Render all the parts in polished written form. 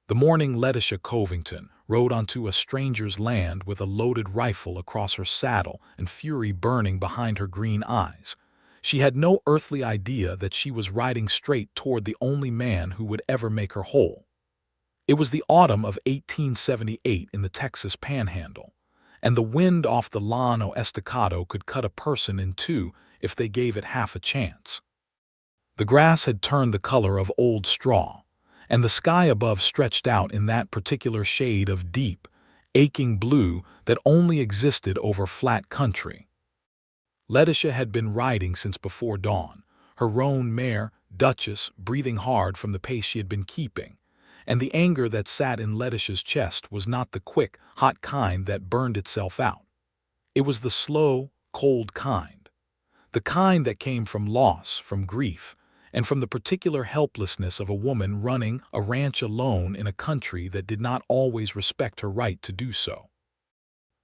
The morning Letitia Covington rode onto a stranger's land with a loaded rifle across her saddle and fury burning behind her green eyes. She had no earthly idea that she was riding straight toward the only man who would ever make her whole. It was the autumn of 1878 in the Texas Panhandle, and the wind off the Llano Estacado could cut a person in two if they gave it half a chance. The grass had turned the color of old straw, and the sky above stretched out in that particular shade of deep, aching blue that only existed over flat country. Letitia had been riding since before dawn, her roan mare, Duchess, breathing hard from the pace she had been keeping, and the anger that sat in Letitia's chest was not the quick, hot kind that burned itself out. It was the slow, cold kind. The kind that came from loss, from grief, and from the particular helplessness of a woman running a ranch alone in a country that did not always respect her right to do so.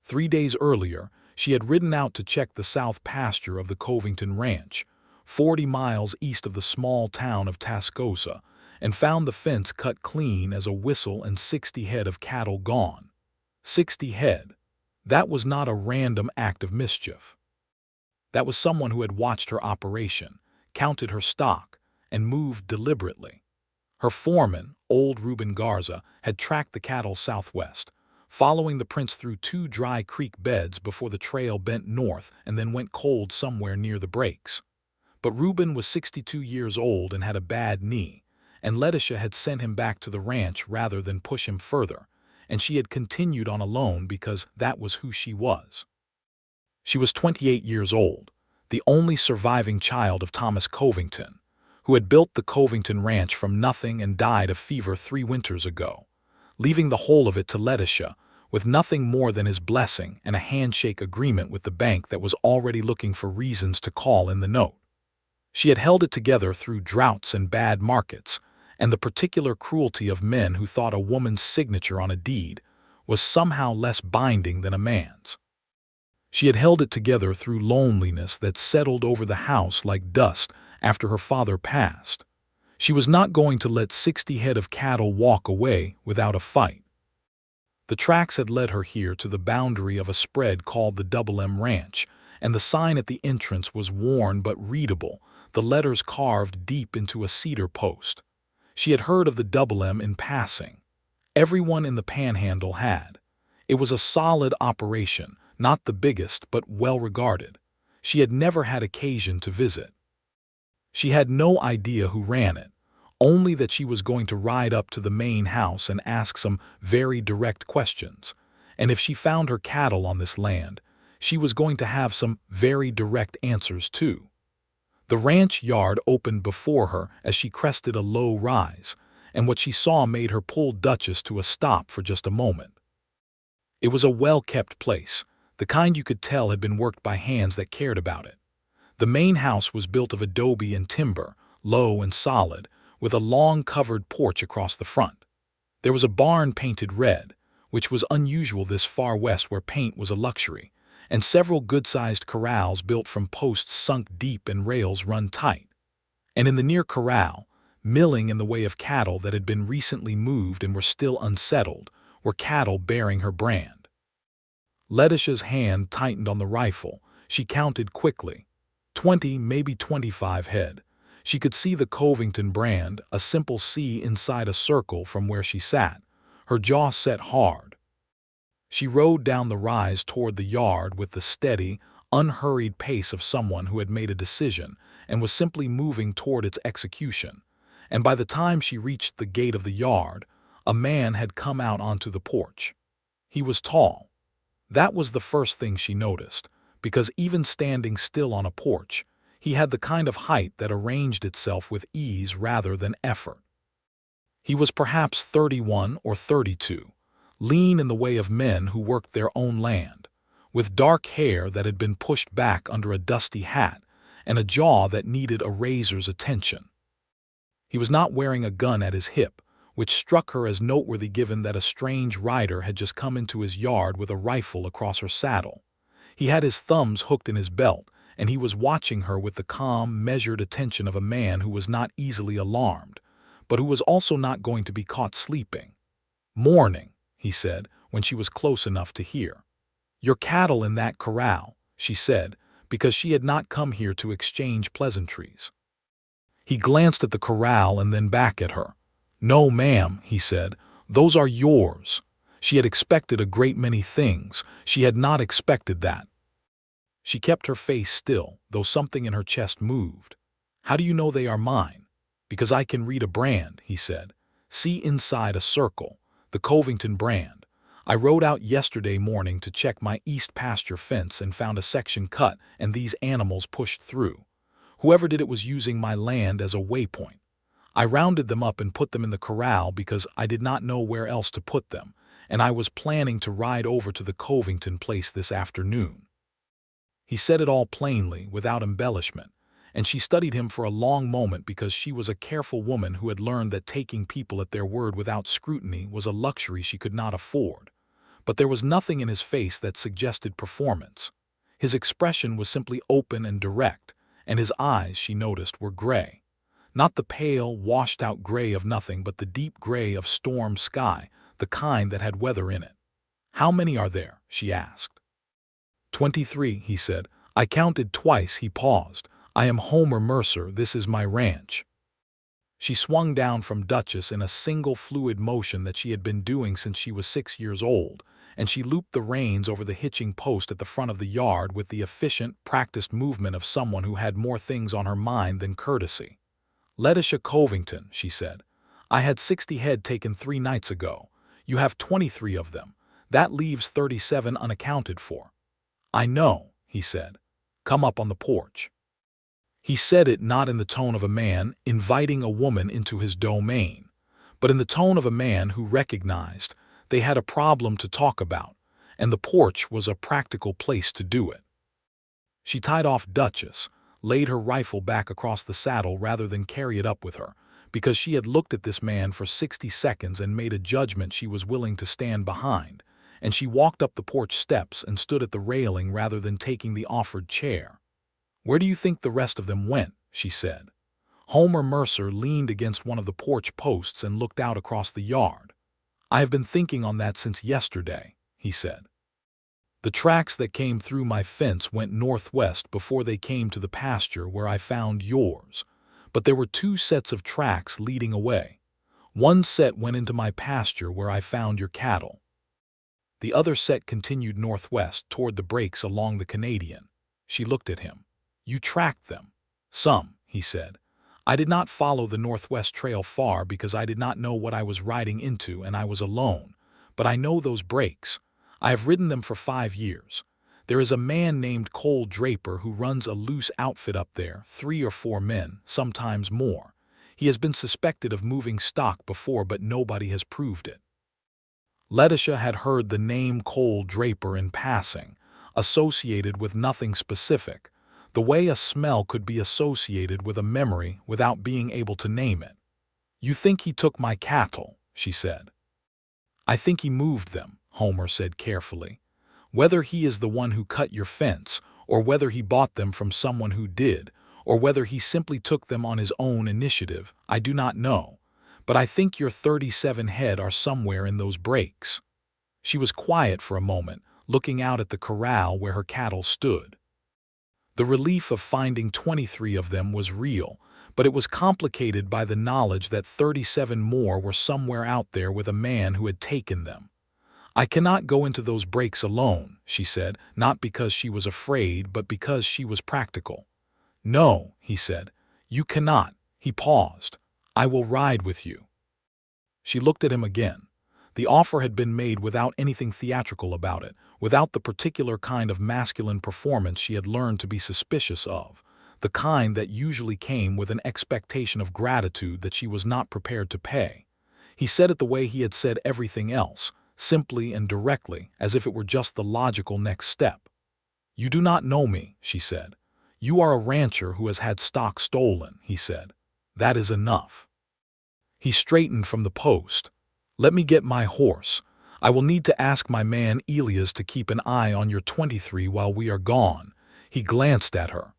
3 days earlier, she had ridden out to check the south pasture of the Covington Ranch, 40 miles east of the small town of Tascosa, and found the fence cut clean as a whistle and 60 head of cattle gone. 60 head. That was not a random act of mischief. That was someone who had watched her operation, counted her stock, and moved deliberately. Her foreman, old Reuben Garza, had tracked the cattle southwest, following the prints through 2 dry creek beds before the trail bent north and then went cold somewhere near the breaks. But Reuben was 62 years old and had a bad knee, and Letitia had sent him back to the ranch rather than push him further, and she had continued on alone because that was who she was. She was 28 years old, the only surviving child of Thomas Covington, who had built the Covington Ranch from nothing and died of fever 3 winters ago, leaving the whole of it to Letitia, with nothing more than his blessing and a handshake agreement with the bank that was already looking for reasons to call in the note. She had held it together through droughts and bad markets, and the particular cruelty of men who thought a woman's signature on a deed was somehow less binding than a man's. She had held it together through loneliness that settled over the house like dust after her father passed. She was not going to let 60 head of cattle walk away without a fight. The tracks had led her here to the boundary of a spread called the Double M Ranch, and the sign at the entrance was worn but readable, the letters carved deep into a cedar post. She had heard of the Double M in passing. Everyone in the Panhandle had. It was a solid operation, not the biggest but well regarded. She had never had occasion to visit. She had no idea who ran it, only that she was going to ride up to the main house and ask some very direct questions, and if she found her cattle on this land, she was going to have some very direct answers too. The ranch yard opened before her as she crested a low rise, and what she saw made her pull Duchess to a stop for just a moment. It was a well-kept place, the kind you could tell had been worked by hands that cared about it. The main house was built of adobe and timber, low and solid, with a long covered porch across the front. There was a barn painted red, which was unusual this far west where paint was a luxury, and several good-sized corrals built from posts sunk deep and rails run tight. And in the near corral, milling in the way of cattle that had been recently moved and were still unsettled, were cattle bearing her brand. Letitia's hand tightened on the rifle. She counted quickly. 20, maybe 25 head. She could see the Covington brand, a simple C inside a circle from where she sat, her jaw set hard. She rode down the rise toward the yard with the steady, unhurried pace of someone who had made a decision and was simply moving toward its execution, and by the time she reached the gate of the yard, a man had come out onto the porch. He was tall. That was the first thing she noticed, because even standing still on a porch, he had the kind of height that arranged itself with ease rather than effort. He was perhaps 31 or 32, lean in the way of men who worked their own land, with dark hair that had been pushed back under a dusty hat and a jaw that needed a razor's attention. He was not wearing a gun at his hip, which struck her as noteworthy given that a strange rider had just come into his yard with a rifle across her saddle. He had his thumbs hooked in his belt, and he was watching her with the calm, measured attention of a man who was not easily alarmed, but who was also not going to be caught sleeping. "Morning," he said, when she was close enough to hear. "Your cattle in that corral," she said, because she had not come here to exchange pleasantries. He glanced at the corral and then back at her. "No, ma'am," he said, "those are yours." She had expected a great many things. She had not expected that. She kept her face still, though something in her chest moved. "How do you know they are mine?" "Because I can read a brand," he said. "See inside a circle, the Covington brand. I rode out yesterday morning to check my east pasture fence and found a section cut and these animals pushed through. Whoever did it was using my land as a waypoint. I rounded them up and put them in the corral because I did not know where else to put them, and I was planning to ride over to the Covington place this afternoon." He said it all plainly, without embellishment, and she studied him for a long moment because she was a careful woman who had learned that taking people at their word without scrutiny was a luxury she could not afford. But there was nothing in his face that suggested performance. His expression was simply open and direct, and his eyes, she noticed, were gray. Not the pale, washed-out gray of nothing, but the deep gray of storm sky, the kind that had weather in it. "How many are there?" she asked. 23, he said. "I counted twice." He paused. "I am Homer Mercer. This is my ranch." She swung down from Duchess in a single fluid motion that she had been doing since she was 6 years old, and she looped the reins over the hitching post at the front of the yard with the efficient, practiced movement of someone who had more things on her mind than courtesy. "Letitia Covington," she said. "I had 60 head taken 3 nights ago. You have 23 of them. That leaves 37 unaccounted for." "I know," he said. "Come up on the porch." He said it not in the tone of a man inviting a woman into his domain, but in the tone of a man who recognized they had a problem to talk about, and the porch was a practical place to do it. She tied off Duchess, laid her rifle back across the saddle rather than carry it up with her, because she had looked at this man for 60 seconds and made a judgment she was willing to stand behind, and she walked up the porch steps and stood at the railing rather than taking the offered chair. "Where do you think the rest of them went?" she said. Homer Mercer leaned against one of the porch posts and looked out across the yard. "I have been thinking on that since yesterday," he said. "The tracks that came through my fence went northwest before they came to the pasture where I found yours, but there were 2 sets of tracks leading away. One set went into my pasture where I found your cattle. The other set continued northwest toward the breaks along the Canadian." She looked at him. "You tracked them." "Some," he said. "I did not follow the northwest trail far because I did not know what I was riding into and I was alone, but I know those breaks. I have ridden them for 5 years. There is a man named Cole Draper who runs a loose outfit up there, 3 or 4 men, sometimes more. He has been suspected of moving stock before, but nobody has proved it." Letitia had heard the name Cole Draper in passing, associated with nothing specific, the way a smell could be associated with a memory without being able to name it. "You think he took my cattle?" she said. "I think he moved them," Homer said carefully. "Whether he is the one who cut your fence, or whether he bought them from someone who did, or whether he simply took them on his own initiative, I do not know. But I think your 37 head are somewhere in those breaks." She was quiet for a moment, looking out at the corral where her cattle stood. The relief of finding 23 of them was real, but it was complicated by the knowledge that 37 more were somewhere out there with a man who had taken them. "I cannot go into those breaks alone," she said, not because she was afraid, but because she was practical. "No," he said, "you cannot." He paused. "I will ride with you." She looked at him again. The offer had been made without anything theatrical about it, without the particular kind of masculine performance she had learned to be suspicious of, the kind that usually came with an expectation of gratitude that she was not prepared to pay. He said it the way he had said everything else, simply and directly, as if it were just the logical next step. "You do not know me," she said. "You are a rancher who has had stock stolen," he said. "That is enough." He straightened from the post. "Let me get my horse. I will need to ask my man Elias to keep an eye on your 23 while we are gone." He glanced at her.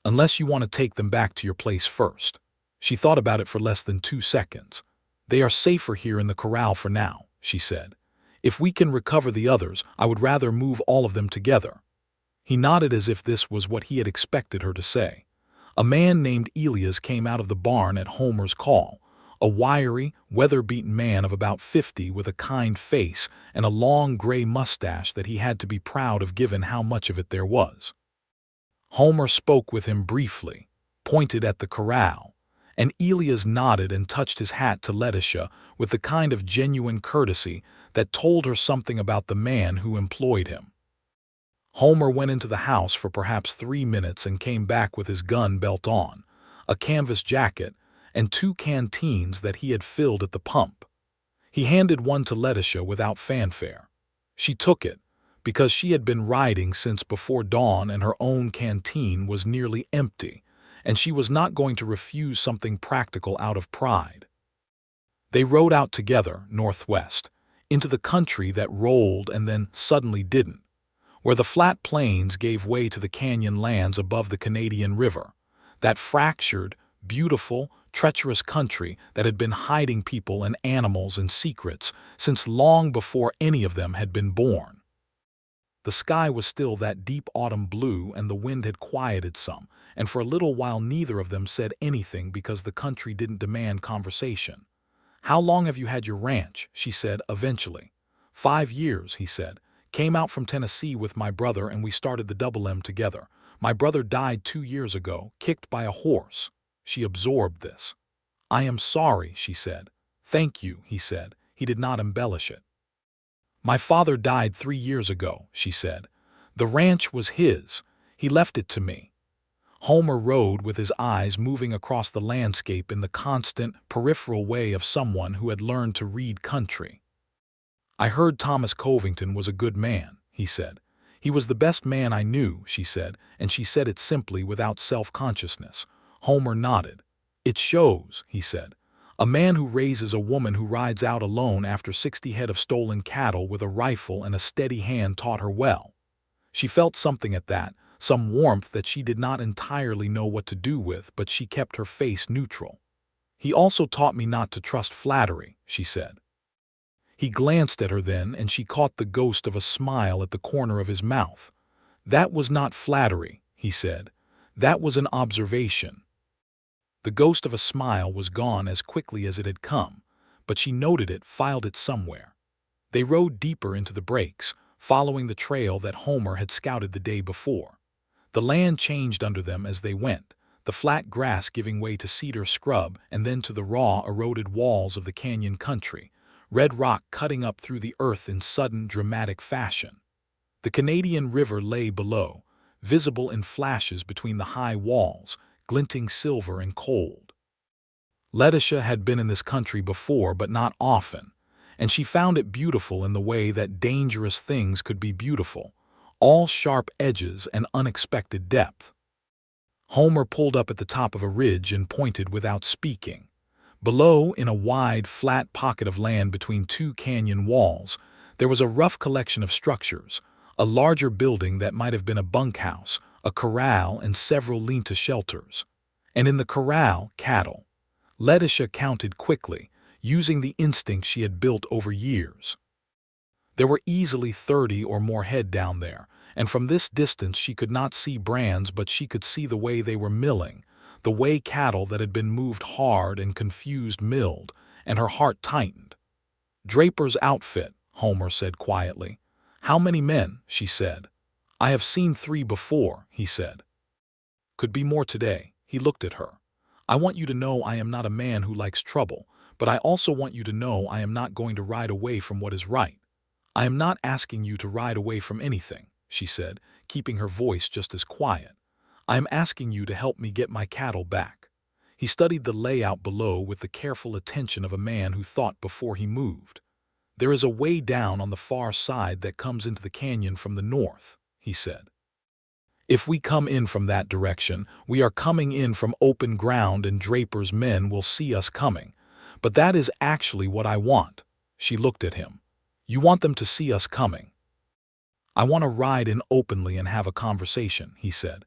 "Unless you want to take them back to your place first." She thought about it for less than 2 seconds. "They are safer here in the corral for now," she said. "If we can recover the others, I would rather move all of them together." He nodded as if this was what he had expected her to say. A man named Elias came out of the barn at Homer's call, a wiry, weather-beaten man of about 50 with a kind face and a long gray mustache that he had to be proud of given how much of it there was. Homer spoke with him briefly, pointed at the corral, and Elias nodded and touched his hat to Letitia with the kind of genuine courtesy that told her something about the man who employed him. Homer went into the house for perhaps 3 minutes and came back with his gun belt on, a canvas jacket, and 2 canteens that he had filled at the pump. He handed one to Letitia without fanfare. She took it, because she had been riding since before dawn and her own canteen was nearly empty, and she was not going to refuse something practical out of pride. They rode out together, northwest, into the country that rolled and then suddenly didn't, where the flat plains gave way to the canyon lands above the Canadian River, that fractured, beautiful, treacherous country that had been hiding people and animals and secrets since long before any of them had been born. The sky was still that deep autumn blue and the wind had quieted some, and for a little while neither of them said anything because the country didn't demand conversation. "How long have you had your ranch?" she said eventually. 5 years, he said. "Came out from Tennessee with my brother and we started the Double M together. My brother died 2 years ago, kicked by a horse." She absorbed this. "I am sorry," she said. "Thank you," he said. He did not embellish it. "My father died 3 years ago," she said. "The ranch was his. He left it to me." Homer rode with his eyes moving across the landscape in the constant, peripheral way of someone who had learned to read country. "I heard Thomas Covington was a good man," he said. "He was the best man I knew," she said, and she said it simply without self-consciousness. Homer nodded. "It shows," he said. "A man who raises a woman who rides out alone after 60 head of stolen cattle with a rifle and a steady hand taught her well." She felt something at that, some warmth that she did not entirely know what to do with, but she kept her face neutral. "He also taught me not to trust flattery," she said. He glanced at her then, and she caught the ghost of a smile at the corner of his mouth. "That was not flattery," he said. "That was an observation." The ghost of a smile was gone as quickly as it had come, but she noted it, filed it somewhere. They rode deeper into the breaks, following the trail that Homer had scouted the day before. The land changed under them as they went, the flat grass giving way to cedar scrub and then to the raw, eroded walls of the canyon country, red rock cutting up through the earth in sudden, dramatic fashion. The Canadian River lay below, visible in flashes between the high walls, glinting silver and cold. Letitia had been in this country before, but not often, and she found it beautiful in the way that dangerous things could be beautiful, all sharp edges and unexpected depth. Homer pulled up at the top of a ridge and pointed without speaking. Below, in a wide, flat pocket of land between 2 canyon walls, there was a rough collection of structures, a larger building that might have been a bunkhouse, a corral, and several lean-to shelters. And in the corral, cattle. Letitia counted quickly, using the instinct she had built over years. There were easily 30 or more head down there, and from this distance she could not see brands, but she could see the way they were milling, the way cattle that had been moved hard and confused milled, and her heart tightened. "Draper's outfit," Homer said quietly. "How many men?" she said. "I have seen 3 before," he said. "Could be more today." He looked at her. "I want you to know I am not a man who likes trouble, but I also want you to know I am not going to ride away from what is right. I am not asking you to ride away from anything," she said, keeping her voice just as quiet. "I am asking you to help me get my cattle back." He studied the layout below with the careful attention of a man who thought before he moved. "There is a way down on the far side that comes into the canyon from the north," he said. "If we come in from that direction, we are coming in from open ground and Draper's men will see us coming. But that is actually what I want." She looked at him. "You want them to see us coming?" "I want to ride in openly and have a conversation," he said.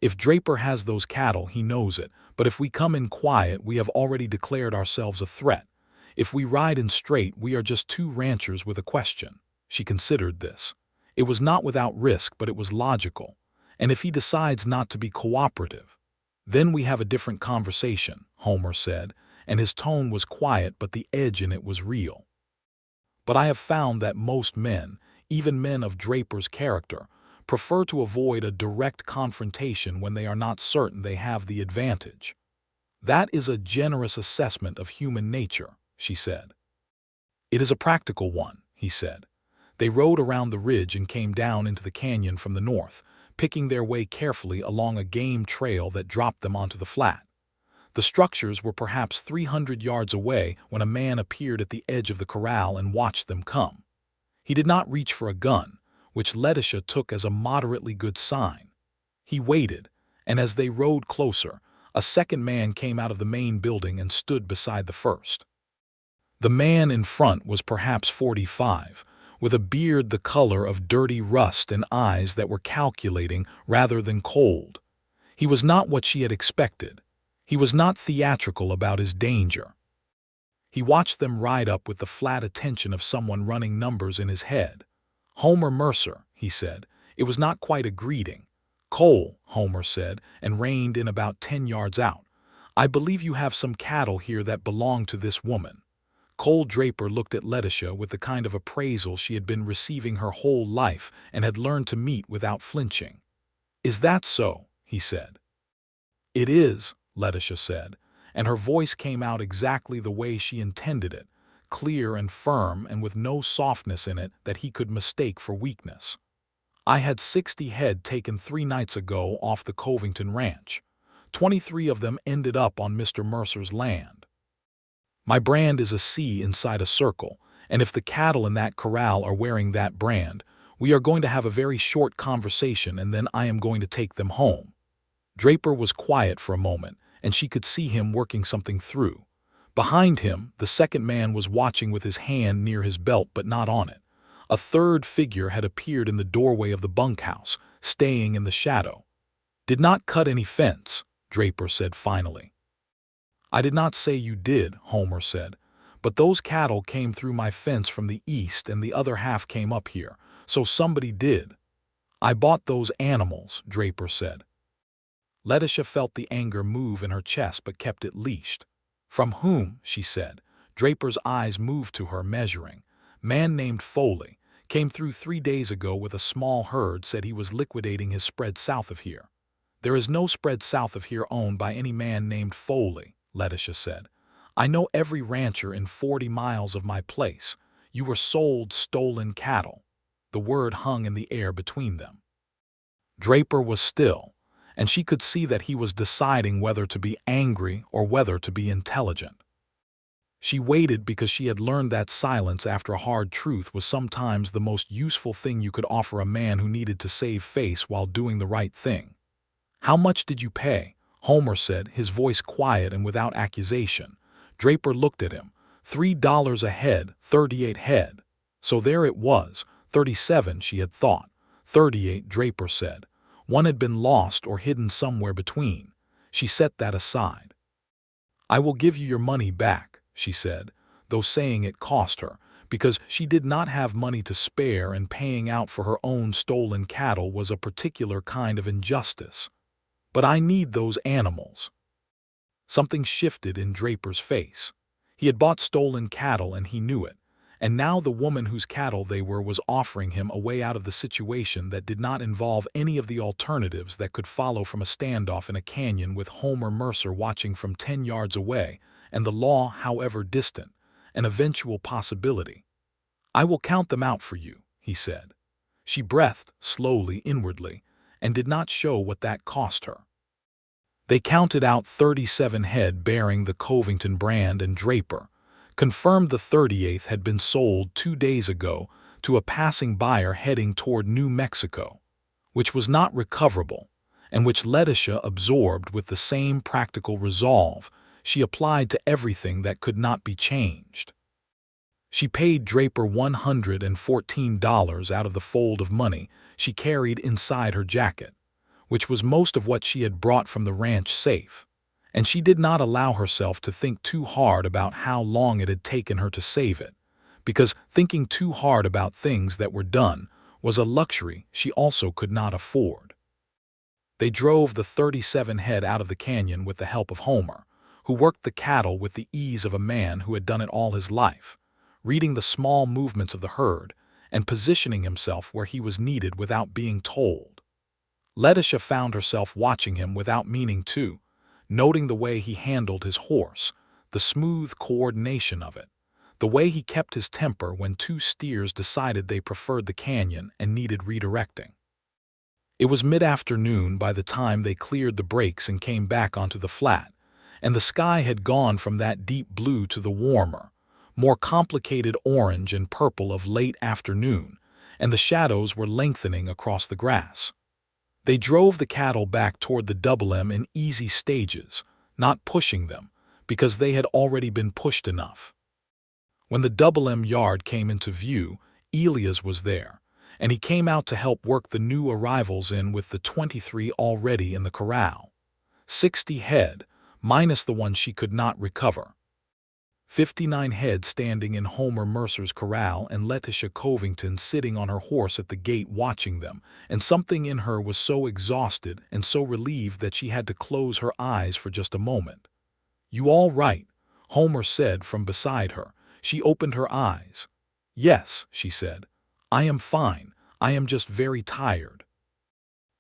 "If Draper has those cattle, he knows it, but if we come in quiet, we have already declared ourselves a threat. If we ride in straight, we are just two ranchers with a question. She considered this. It was not without risk, but it was logical. And if he decides not to be cooperative, then we have a different conversation, Homer said, and his tone was quiet, but the edge in it was real. But I have found that most men, even men of Draper's character, prefer to avoid a direct confrontation when they are not certain they have the advantage. That is a generous assessment of human nature, she said. It is a practical one, he said. They rode around the ridge and came down into the canyon from the north, picking their way carefully along a game trail that dropped them onto the flat. The structures were perhaps 300 yards away when a man appeared at the edge of the corral and watched them come. He did not reach for a gun, which Letitia took as a moderately good sign. He waited, and as they rode closer, a second man came out of the main building and stood beside the first. The man in front was perhaps 45, with a beard the color of dirty rust and eyes that were calculating rather than cold. He was not what she had expected. He was not theatrical about his danger. He watched them ride up with the flat attention of someone running numbers in his head. "Homer Mercer," he said. It was not quite a greeting. "Cole," Homer said, and reined in about 10 yards out. "I believe you have some cattle here that belong to this woman." Cole Draper looked at Letitia with the kind of appraisal she had been receiving her whole life and had learned to meet without flinching. "Is that so?" he said. "It is," Letitia said, and her voice came out exactly the way she intended it, clear and firm and with no softness in it that he could mistake for weakness. "I had 60 head taken 3 nights ago off the Covington ranch. 23 of them ended up on Mr. Mercer's land. My brand is a C inside a circle, and if the cattle in that corral are wearing that brand, we are going to have a very short conversation and then I am going to take them home." Draper was quiet for a moment, and she could see him working something through. Behind him, the second man was watching with his hand near his belt but not on it. A third figure had appeared in the doorway of the bunkhouse, staying in the shadow. "Did not cut any fence," Draper said finally. "I did not say you did," Homer said, "but those cattle came through my fence from the east and the other half came up here, so somebody did." "I bought those animals," Draper said. Letitia felt the anger move in her chest but kept it leashed. "From whom?" she said. Draper's eyes moved to her, measuring. "Man named Foley. Came through 3 days ago with a small herd, said he was liquidating his spread south of here." "There is no spread south of here owned by any man named Foley," Letitia said. "I know every rancher in 40 miles of my place. You were sold stolen cattle." The word hung in the air between them. Draper was still, and she could see that he was deciding whether to be angry or whether to be intelligent. She waited because she had learned that silence after a hard truth was sometimes the most useful thing you could offer a man who needed to save face while doing the right thing. "How much did you pay?" Homer said, his voice quiet and without accusation. Draper looked at him. $3 a head, 38 head. So there it was, 37 she had thought. 38, Draper said. One had been lost or hidden somewhere between. She set that aside. "I will give you your money back," she said, though saying it cost her, because she did not have money to spare and paying out for her own stolen cattle was a particular kind of injustice. "But I need those animals." Something shifted in Draper's face. He had bought stolen cattle and he knew it, and now the woman whose cattle they were was offering him a way out of the situation that did not involve any of the alternatives that could follow from a standoff in a canyon with Homer Mercer watching from 10 yards away, and the law, however distant, an eventual possibility. "I will count them out for you," he said. She breathed slowly inwardly and did not show what that cost her. They counted out 37 head bearing the Covington brand, and Draper confirmed the 38th had been sold 2 days ago to a passing buyer heading toward New Mexico, which was not recoverable, and which Letitia absorbed with the same practical resolve she applied to everything that could not be changed. She paid Draper $114 out of the fold of money she carried inside her jacket, which was most of what she had brought from the ranch safe, And she did not allow herself to think too hard about how long it had taken her to save it, because thinking too hard about things that were done was a luxury she also could not afford. They drove the 37 head out of the canyon with the help of Homer, who worked the cattle with the ease of a man who had done it all his life, reading the small movements of the herd and positioning himself where he was needed without being told. Letitia found herself watching him without meaning to, noting the way he handled his horse, the smooth coordination of it, the way he kept his temper when two steers decided they preferred the canyon and needed redirecting. It was mid-afternoon by the time they cleared the breaks and came back onto the flat, and the sky had gone from that deep blue to the warmer, more complicated orange and purple of late afternoon, and the shadows were lengthening across the grass. They drove the cattle back toward the Double M in easy stages, not pushing them, because they had already been pushed enough. When the Double M yard came into view, Elias was there, and he came out to help work the new arrivals in with the 23 already in the corral. 60 head, minus the one she could not recover. 59 head standing in Homer Mercer's corral and Letitia Covington sitting on her horse at the gate watching them, and something in her was so exhausted and so relieved that she had to close her eyes for just a moment. "You all right?" Homer said from beside her. She opened her eyes. "Yes," she said. "I am fine. I am just very tired."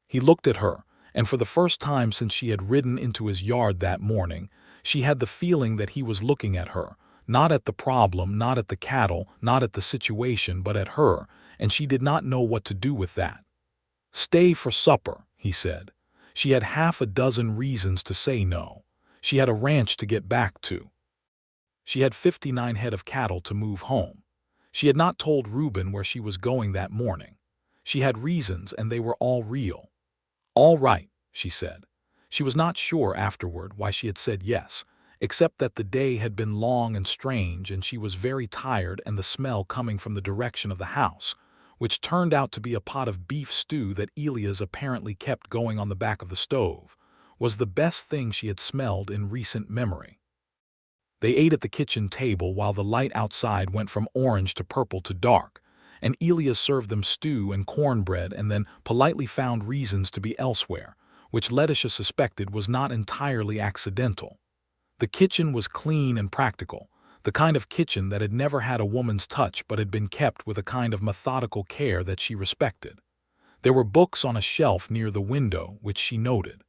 He looked at her, and for the first time since she had ridden into his yard that morning, she had the feeling that he was looking at her, not at the problem, not at the cattle, not at the situation, but at her, and she did not know what to do with that. "Stay for supper," he said. She had half a dozen reasons to say no. She had a ranch to get back to. She had 59 head of cattle to move home. She had not told Reuben where she was going that morning. She had reasons, and they were all real. "All right," she said. She was not sure afterward why she had said yes, except that the day had been long and strange and she was very tired, and the smell coming from the direction of the house, which turned out to be a pot of beef stew that Elias apparently kept going on the back of the stove, was the best thing she had smelled in recent memory. They ate at the kitchen table while the light outside went from orange to purple to dark, and Elias served them stew and cornbread and then politely found reasons to be elsewhere, which Letitia suspected was not entirely accidental. The kitchen was clean and practical, the kind of kitchen that had never had a woman's touch but had been kept with a kind of methodical care that she respected. There were books on a shelf near the window, which she noted.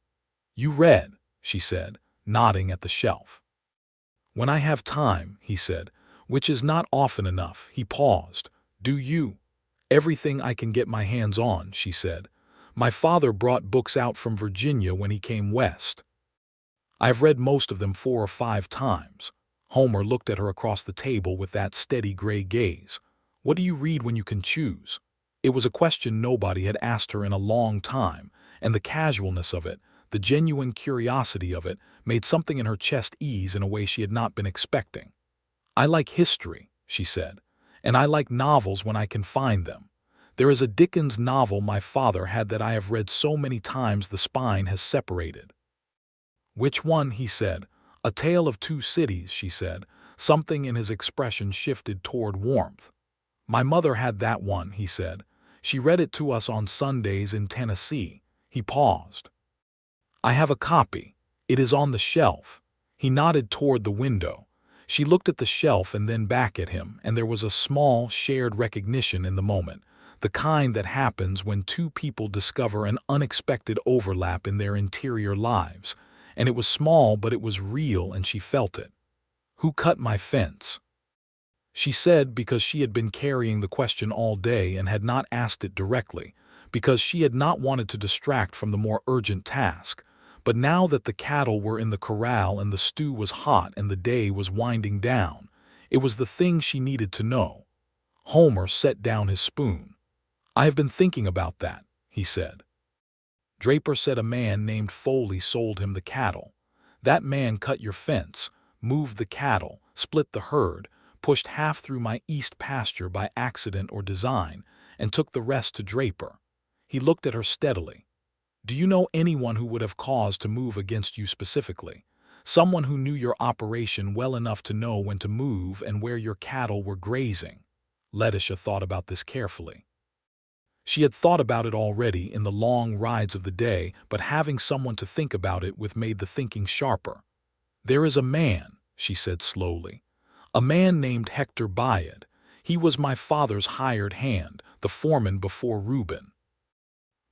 "You read," she said, nodding at the shelf. "When I have time," he said, "which is not often enough." He paused. "Do you?" "Everything I can get my hands on," she said. "My father brought books out from Virginia when he came west. I have read most of them 4 or 5 times. Homer looked at her across the table with that steady gray gaze. "What do you read when you can choose?" It was a question nobody had asked her in a long time, and the casualness of it, the genuine curiosity of it, made something in her chest ease in a way she had not been expecting. "I like history," she said, "and I like novels when I can find them. There is a Dickens novel my father had that I have read so many times the spine has separated." "Which one?" he said. "A Tale of Two Cities," she said. Something in his expression shifted toward warmth. "My mother had that one," he said. "She read it to us on Sundays in Tennessee." He paused. "I have a copy. It is on the shelf." He nodded toward the window. She looked at the shelf and then back at him, and there was a small, shared recognition in the moment, the kind that happens when two people discover an unexpected overlap in their interior lives, and it was small but it was real and she felt it. "Who cut my fence?" she said, because she had been carrying the question all day and had not asked it directly, because she had not wanted to distract from the more urgent task. But now that the cattle were in the corral and the stew was hot and the day was winding down, it was the thing she needed to know. Homer set down his spoon. "I have been thinking about that," he said. "Draper said a man named Foley sold him the cattle. That man cut your fence, moved the cattle, split the herd, pushed half through my east pasture by accident or design, and took the rest to Draper." He looked at her steadily. "Do you know anyone who would have cause to move against you specifically? someone who knew your operation well enough to know when to move and where your cattle were grazing. Letitia thought about this carefully. She had thought about it already in the long rides of the day, but having someone to think about it with made the thinking sharper. "There is a man," she said slowly, "a man named Hector Bayard. He was my father's hired hand, the foreman before Reuben.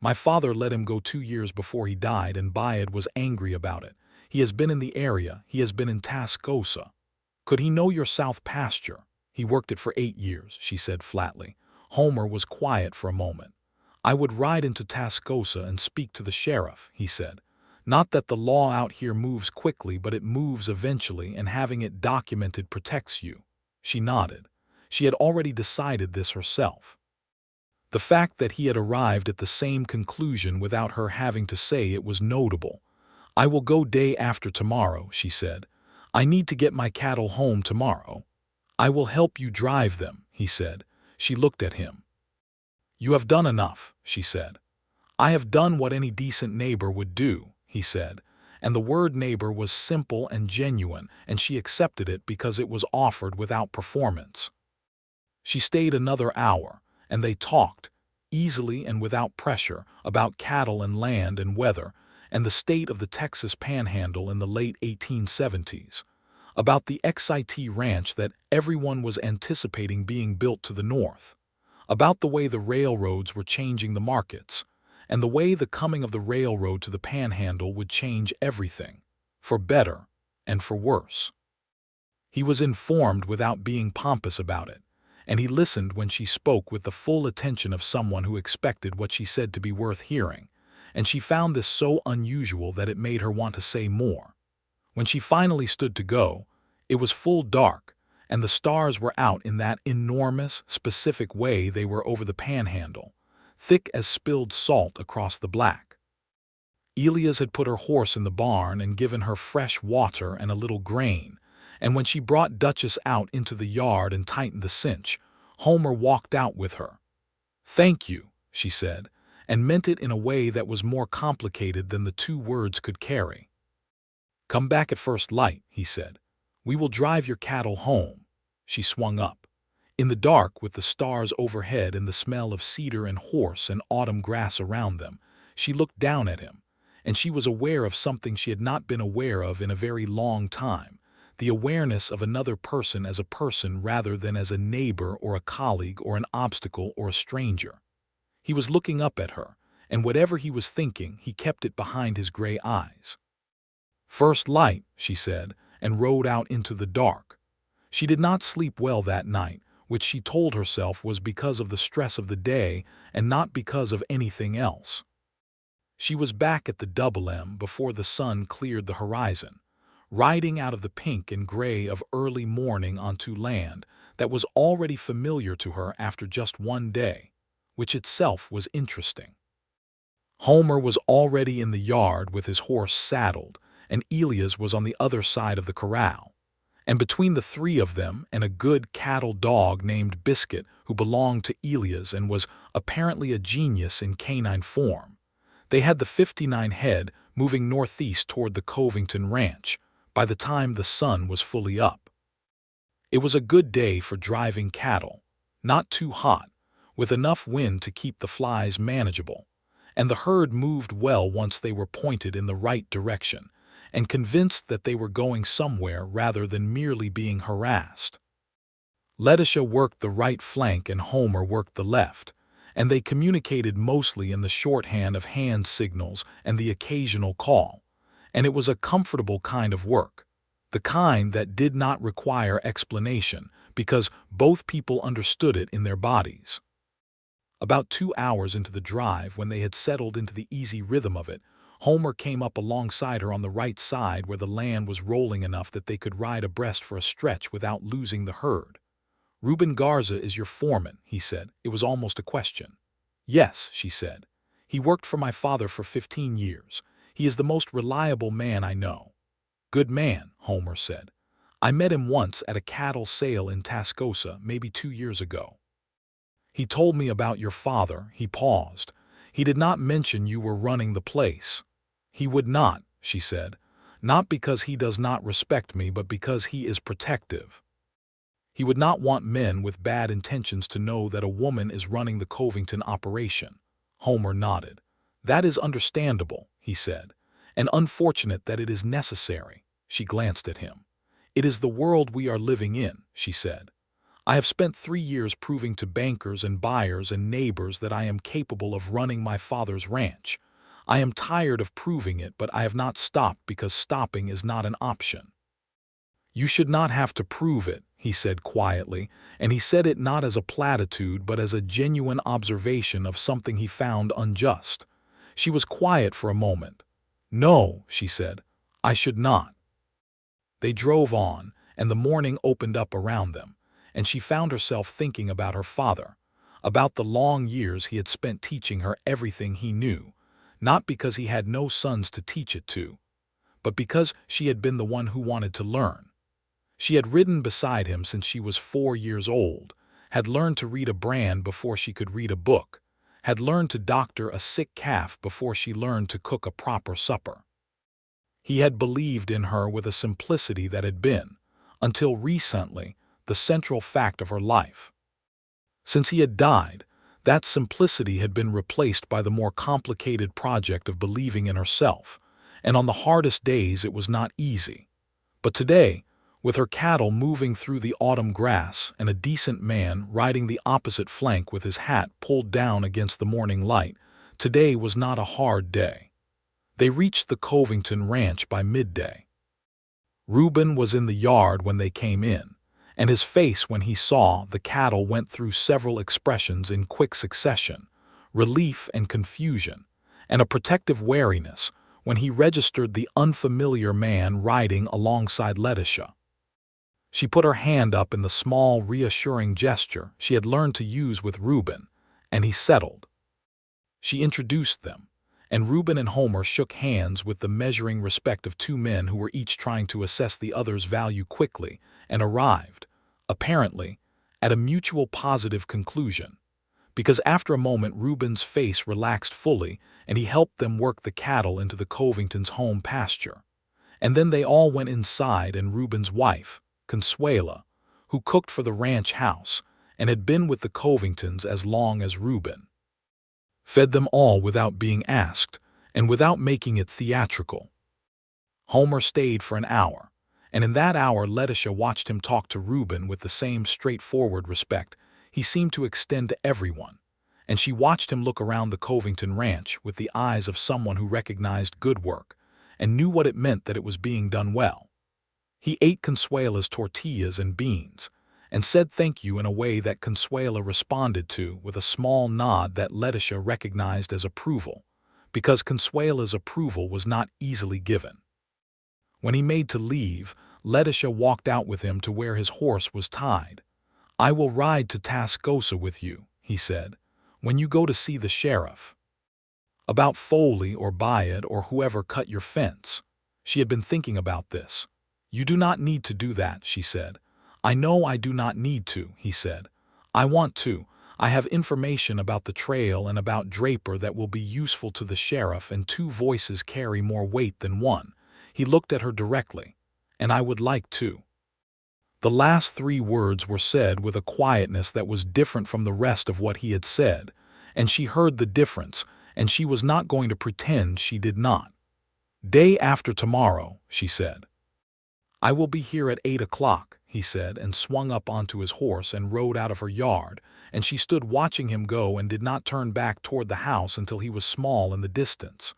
My father let him go 2 years before he died, and Bayard was angry about it. He has been in the area, he has been in Tascosa. Could he know your south pasture? He worked it for 8 years," she said flatly. Homer was quiet for a moment. "I would ride into Tascosa and speak to the sheriff," he said. "Not that the law out here moves quickly, but it moves eventually, and having it documented protects you." She nodded. She had already decided this herself. The fact that he had arrived at the same conclusion without her having to say it was notable. "I will go day after tomorrow," she said. "I need to get my cattle home tomorrow." "I will help you drive them," he said. She looked at him. "You have done enough," she said. "I have done what any decent neighbor would do," he said, and the word neighbor was simple and genuine, and she accepted it because it was offered without performance. She stayed another hour, and they talked, easily and without pressure, about cattle and land and weather, and the state of the Texas Panhandle in the late 1870s, about the XIT ranch that everyone was anticipating being built to the north, about the way the railroads were changing the markets, and the way the coming of the railroad to the Panhandle would change everything, for better and for worse. He was informed without being pompous about it, and he listened when she spoke with the full attention of someone who expected what she said to be worth hearing, and she found this so unusual that it made her want to say more. When she finally stood to go, it was full dark, and the stars were out in that enormous, specific way they were over the Panhandle, thick as spilled salt across the black. Elias had put her horse in the barn and given her fresh water and a little grain, and when she brought Duchess out into the yard and tightened the cinch, Homer walked out with her. "Thank you," she said, and meant it in a way that was more complicated than the 2 words could carry. "Come back at first light," he said. "We will drive your cattle home." She swung up. In the dark, with the stars overhead and the smell of cedar and horse and autumn grass around them, she looked down at him, and she was aware of something she had not been aware of in a very long time, the awareness of another person as a person rather than as a neighbor or a colleague or an obstacle or a stranger. He was looking up at her, and whatever he was thinking, he kept it behind his gray eyes. "First light," she said, and rode out into the dark. She did not sleep well that night, which she told herself was because of the stress of the day and not because of anything else. She was back at the Double M before the sun cleared the horizon, riding out of the pink and gray of early morning onto land that was already familiar to her after just one day, which itself was interesting. Homer was already in the yard with his horse saddled, and Elias was on the other side of the corral. And between the 3 of them and a good cattle dog named Biscuit, who belonged to Elias and was apparently a genius in canine form, they had the 59 head moving northeast toward the Covington ranch by the time the sun was fully up. It was a good day for driving cattle, not too hot, with enough wind to keep the flies manageable, and the herd moved well once they were pointed in the right direction and convinced that they were going somewhere rather than merely being harassed. Letitia worked the right flank and Homer worked the left, and they communicated mostly in the shorthand of hand signals and the occasional call, and it was a comfortable kind of work, the kind that did not require explanation because both people understood it in their bodies. About 2 hours into the drive, when they had settled into the easy rhythm of it, Homer came up alongside her on the right side where the land was rolling enough that they could ride abreast for a stretch without losing the herd. "Reuben Garza is your foreman," he said. It was almost a question. "Yes," she said. "He worked for my father for 15 years. He is the most reliable man I know." "Good man," Homer said. "I met him once at a cattle sale in Tascosa maybe 2 years ago. He told me about your father." He paused. "He did not mention you were running the place." "He would not," she said. not because he does not respect me, but because he is protective. He would not want men with bad intentions to know that a woman is running the Covington operation. Homer nodded. That is understandable, he said, and unfortunate that it is necessary. She glanced at him. It is the world we are living in, she said. I have spent 3 years proving to bankers and buyers and neighbors that I am capable of running my father's ranch. I am tired of proving it, but I have not stopped because stopping is not an option. You should not have to prove it, he said quietly, and he said it not as a platitude but as a genuine observation of something he found unjust. She was quiet for a moment. No, she said, I should not. They drove on, and the morning opened up around them, and she found herself thinking about her father, about the long years he had spent teaching her everything he knew, not because he had no sons to teach it to, but because she had been the one who wanted to learn. She had ridden beside him since she was 4 years old, had learned to read a brand before she could read a book, had learned to doctor a sick calf before she learned to cook a proper supper. He had believed in her with a simplicity that had been, until recently, the central fact of her life. Since he had died, that simplicity had been replaced by the more complicated project of believing in herself, and on the hardest days it was not easy. But today, with her cattle moving through the autumn grass and a decent man riding the opposite flank with his hat pulled down against the morning light, today was not a hard day. They reached the Covington ranch by midday. Reuben was in the yard when they came in, and his face when he saw the cattle went through several expressions in quick succession, relief and confusion, and a protective wariness when he registered the unfamiliar man riding alongside Letitia. She put her hand up in the small, reassuring gesture she had learned to use with Reuben, and he settled. She introduced them, and Reuben and Homer shook hands with the measuring respect of two men who were each trying to assess the other's value quickly and arrived, apparently, at a mutual positive conclusion, because after a moment Reuben's face relaxed fully and he helped them work the cattle into the Covington's home pasture. And then they all went inside, and Reuben's wife, Consuela, who cooked for the ranch house and had been with the Covingtons as long as Reuben, fed them all without being asked and without making it theatrical. Homer stayed for an hour, and in that hour Letitia watched him talk to Reuben with the same straightforward respect he seemed to extend to everyone, and she watched him look around the Covington ranch with the eyes of someone who recognized good work and knew what it meant that it was being done well. He ate Consuela's tortillas and beans, and said thank you in a way that Consuela responded to with a small nod that Letitia recognized as approval, because Consuela's approval was not easily given. When he made to leave, Letitia walked out with him to where his horse was tied. I will ride to Tascosa with you, he said, when you go to see the sheriff about Foley or Bayard or whoever cut your fence. She had been thinking about this. You do not need to do that, she said. I know I do not need to, he said. I want to. I have information about the trail and about Draper that will be useful to the sheriff, and two voices carry more weight than one. He looked at her directly. And I would like to. The last 3 words were said with a quietness that was different from the rest of what he had said, and she heard the difference, and she was not going to pretend she did not. Day after tomorrow, she said. I will be here at 8 o'clock, he said, and swung up onto his horse and rode out of her yard, and she stood watching him go and did not turn back toward the house until he was small in the distance.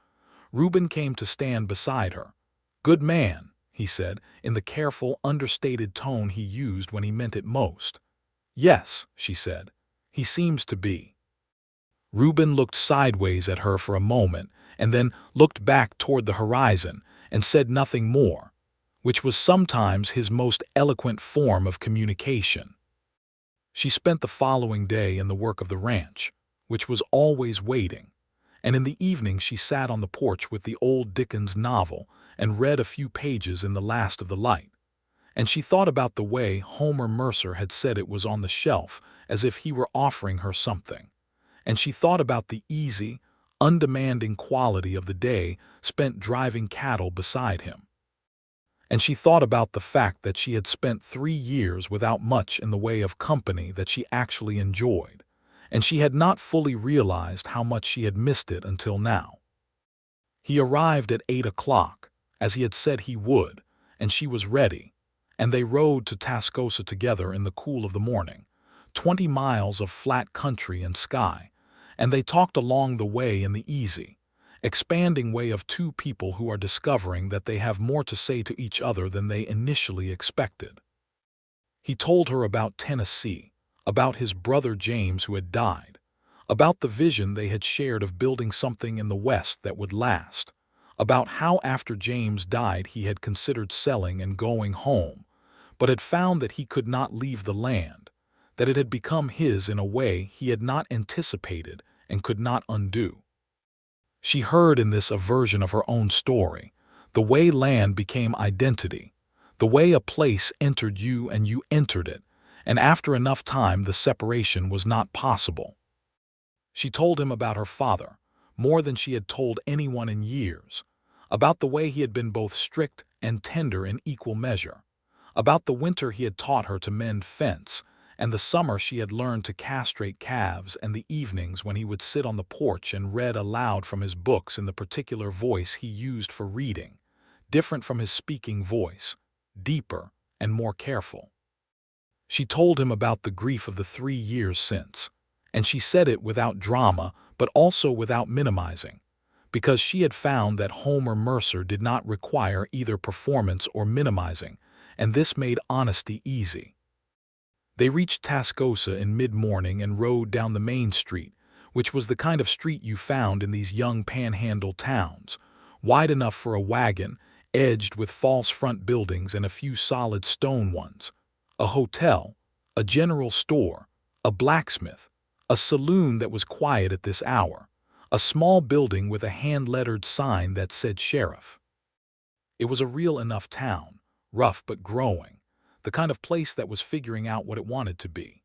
Reuben came to stand beside her. Good man, he said, in the careful, understated tone he used when he meant it most. Yes, she said. He seems to be. Reuben looked sideways at her for a moment and then looked back toward the horizon and said nothing more, which was sometimes his most eloquent form of communication. She spent the following day in the work of the ranch, which was always waiting, and in the evening she sat on the porch with the old Dickens novel and read a few pages in the last of the light. And she thought about the way Homer Mercer had said it was on the shelf as if he were offering her something. And she thought about the easy, undemanding quality of the day spent driving cattle beside him. and she thought about the fact that she had spent 3 years without much in the way of company that she actually enjoyed, and she had not fully realized how much she had missed it until now. He arrived at 8 o'clock, as he had said he would, and she was ready, and they rode to Tascosa together in the cool of the morning, 20 miles of flat country and sky, and they talked along the way in the easy, expanding way of two people who are discovering that they have more to say to each other than they initially expected. He told her about Tennessee, about his brother James who had died, about the vision they had shared of building something in the West that would last, about how after James died he had considered selling and going home, but had found that he could not leave the land, that it had become his in a way he had not anticipated and could not undo. She heard in this a version of her own story, the way land became identity, the way a place entered you and you entered it, and after enough time the separation was not possible. She told him about her father, more than she had told anyone in years, about the way he had been both strict and tender in equal measure, about the winter he had taught her to mend fence, and the summer she had learned to castrate calves, and the evenings when he would sit on the porch and read aloud from his books in the particular voice he used for reading, different from his speaking voice, deeper and more careful. She told him about the grief of the 3 years since, and she said it without drama but also without minimizing, because she had found that Homer Mercer did not require either performance or minimizing, and this made honesty easy. They reached Tascosa in mid-morning and rode down the main street, which was the kind of street you found in these young panhandle towns, wide enough for a wagon, edged with false front buildings and a few solid stone ones, a hotel, a general store, a blacksmith, a saloon that was quiet at this hour, a small building with a hand-lettered sign that said sheriff. It was a real enough town, rough but growing, the kind of place that was figuring out what it wanted to be.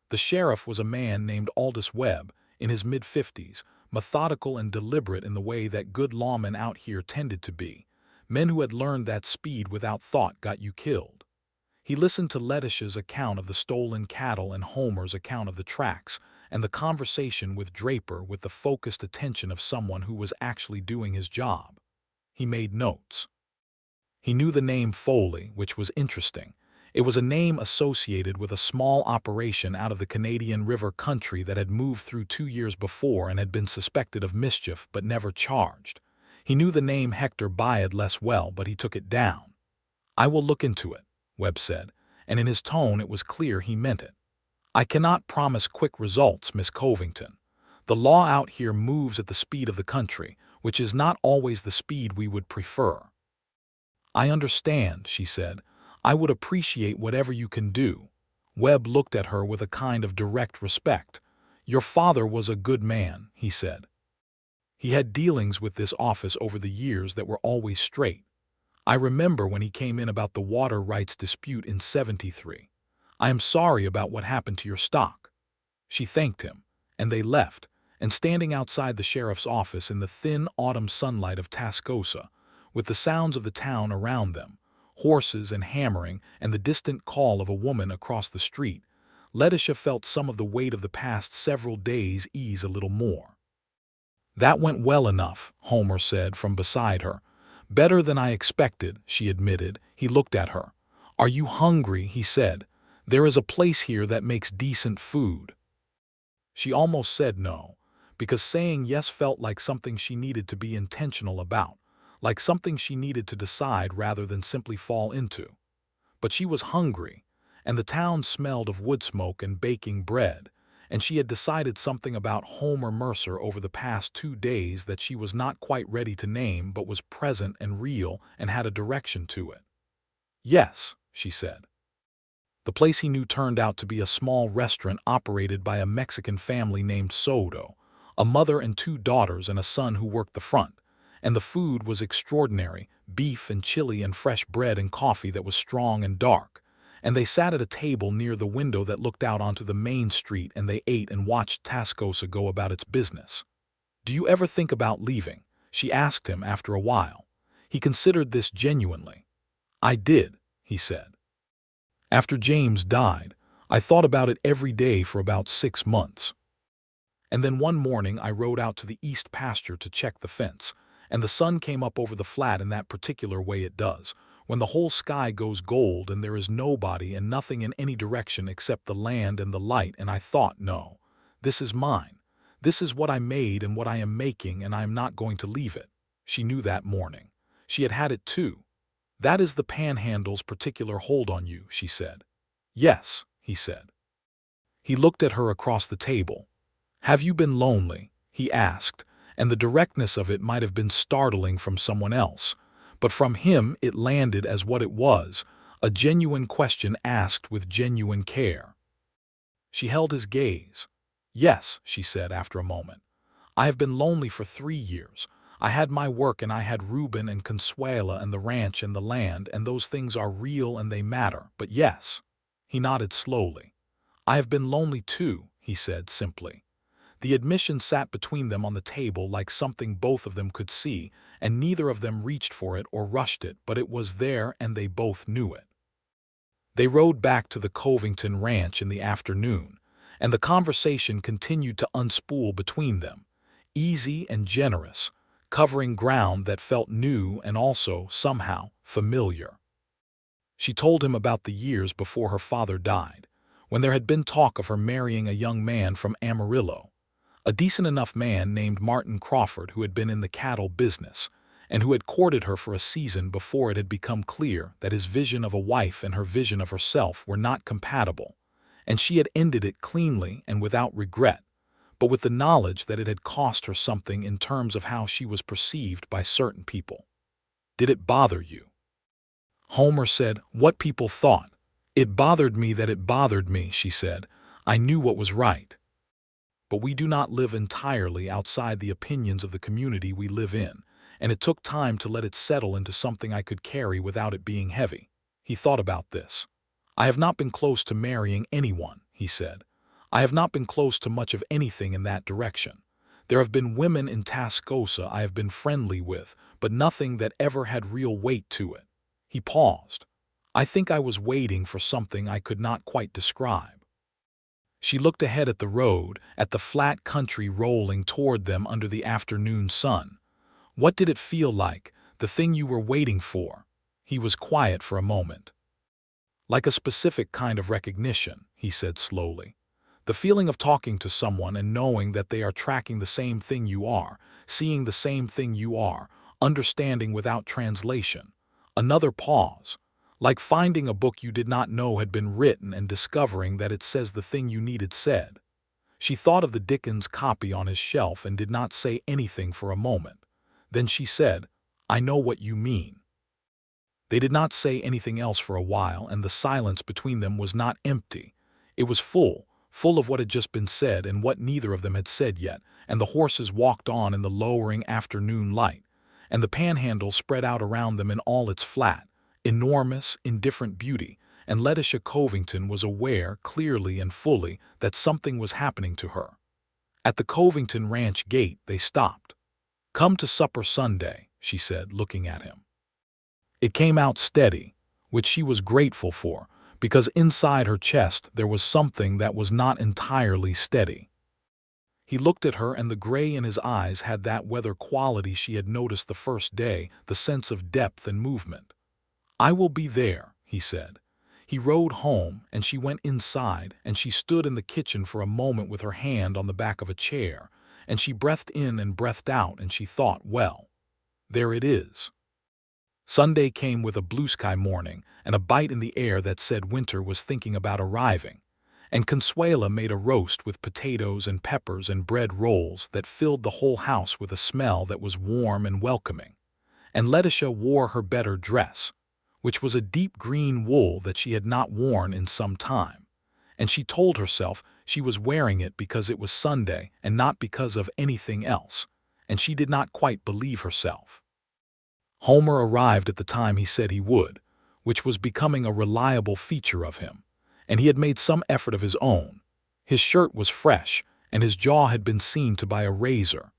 The sheriff was a man named Aldous Webb, in his mid-50s, methodical and deliberate in the way that good lawmen out here tended to be, men who had learned that speed without thought got you killed. He listened to Letitia's account of the stolen cattle and Homer's account of the tracks, and the conversation with Draper with the focused attention of someone who was actually doing his job. He made notes. He knew the name Foley, which was interesting. It was a name associated with a small operation out of the Canadian River country that had moved through 2 years before and had been suspected of mischief but never charged. He knew the name Hector Byad less well, but he took it down. "I will look into it," Webb said, and in his tone it was clear he meant it. "I cannot promise quick results, Miss Covington. The law out here moves at the speed of the country, which is not always the speed we would prefer." "I understand," she said. "I would appreciate whatever you can do." Webb looked at her with a kind of direct respect. "Your father was a good man," he said. "He had dealings with this office over the years that were always straight. I remember when he came in about the water rights dispute in '73. I am sorry about what happened to your stock." She thanked him, and they left, and standing outside the sheriff's office in the thin autumn sunlight of Tascosa, with the sounds of the town around them, horses and hammering, and the distant call of a woman across the street, Letitia felt some of the weight of the past several days ease a little more. "That went well enough," Homer said from beside her. "Better than I expected," she admitted. He looked at her. "Are you hungry?" he said. "There is a place here that makes decent food." She almost said no, because saying yes felt like something she needed to be intentional about, like something she needed to decide rather than simply fall into. But she was hungry, and the town smelled of wood smoke and baking bread, and she had decided something about Homer Mercer over the past 2 days that she was not quite ready to name but was present and real and had a direction to it. "Yes," she said. The place he knew turned out to be a small restaurant operated by a Mexican family named Soto, a mother and 2 daughters and a son who worked the front, and the food was extraordinary, beef and chili and fresh bread and coffee that was strong and dark, and they sat at a table near the window that looked out onto the main street, and they ate and watched Tascosa go about its business. "Do you ever think about leaving?" she asked him after a while. He considered this genuinely. "I did," he said. "After James died, I thought about it every day for about 6 months. And then one morning I rode out to the east pasture to check the fence, and the sun came up over the flat in that particular way it does, when the whole sky goes gold and there is nobody and nothing in any direction except the land and the light, and I thought, no, this is mine. This is what I made and what I am making, and I am not going to leave it." She knew that morning. She had had it too. "That is the panhandle's particular hold on you," she said. "Yes," he said. He looked at her across the table. "Have you been lonely?" he asked, and the directness of it might have been startling from someone else, but from him it landed as what it was, a genuine question asked with genuine care. She held his gaze. "Yes," she said after a moment. "I have been lonely for 3 years. I had my work and I had Reuben and Consuela and the ranch and the land, and those things are real and they matter, but yes." He nodded slowly. "I have been lonely too," he said simply. The admission sat between them on the table like something both of them could see, and neither of them reached for it or rushed it, but it was there and they both knew it. They rode back to the Covington ranch in the afternoon, and the conversation continued to unspool between them, easy and generous, covering ground that felt new and also, somehow, familiar. She told him about the years before her father died, when there had been talk of her marrying a young man from Amarillo, a decent enough man named Martin Crawford who had been in the cattle business, and who had courted her for a season before it had become clear that his vision of a wife and her vision of herself were not compatible, and she had ended it cleanly and without regret, but with the knowledge that it had cost her something in terms of how she was perceived by certain people. "Did it bother you?" Homer said, "What people thought. It bothered me that it bothered me," she said. "I knew what was right. But we do not live entirely outside the opinions of the community we live in, and it took time to let it settle into something I could carry without it being heavy." He thought about this. "I have not been close to marrying anyone," he said. "I have not been close to much of anything in that direction. There have been women in Tascosa I have been friendly with, but nothing that ever had real weight to it." He paused. "I think I was waiting for something I could not quite describe." She looked ahead at the road, at the flat country rolling toward them under the afternoon sun. "What did it feel like, the thing you were waiting for?" He was quiet for a moment. "Like a specific kind of recognition," he said slowly. "The feeling of talking to someone and knowing that they are tracking the same thing you are, seeing the same thing you are, understanding without translation." Another pause. "Like finding a book you did not know had been written and discovering that it says the thing you needed said." She thought of the Dickens copy on his shelf and did not say anything for a moment. Then she said, "I know what you mean." They did not say anything else for a while, and the silence between them was not empty. It was full of what had just been said and what neither of them had said yet, and the horses walked on in the lowering afternoon light, and the panhandle spread out around them in all its flat, enormous, indifferent beauty, and Letitia Covington was aware, clearly and fully, that something was happening to her. At the Covington ranch gate they stopped. "Come to supper Sunday," she said, looking at him. It came out steady, which she was grateful for, because inside her chest there was something that was not entirely steady. He looked at her, and the gray in his eyes had that weather quality she had noticed the first day, the sense of depth and movement. "I will be there," he said. He rode home, and she went inside, and she stood in the kitchen for a moment with her hand on the back of a chair, and she breathed in and breathed out, and she thought, well, there it is. Sunday came with a blue sky morning and a bite in the air that said winter was thinking about arriving, and Consuela made a roast with potatoes and peppers and bread rolls that filled the whole house with a smell that was warm and welcoming, and Letitia wore her better dress, which was a deep green wool that she had not worn in some time, and she told herself she was wearing it because it was Sunday and not because of anything else, and she did not quite believe herself. Homer arrived at the time he said he would, which was becoming a reliable feature of him, and he had made some effort of his own. His shirt was fresh, and his jaw had been seen to buy a razor,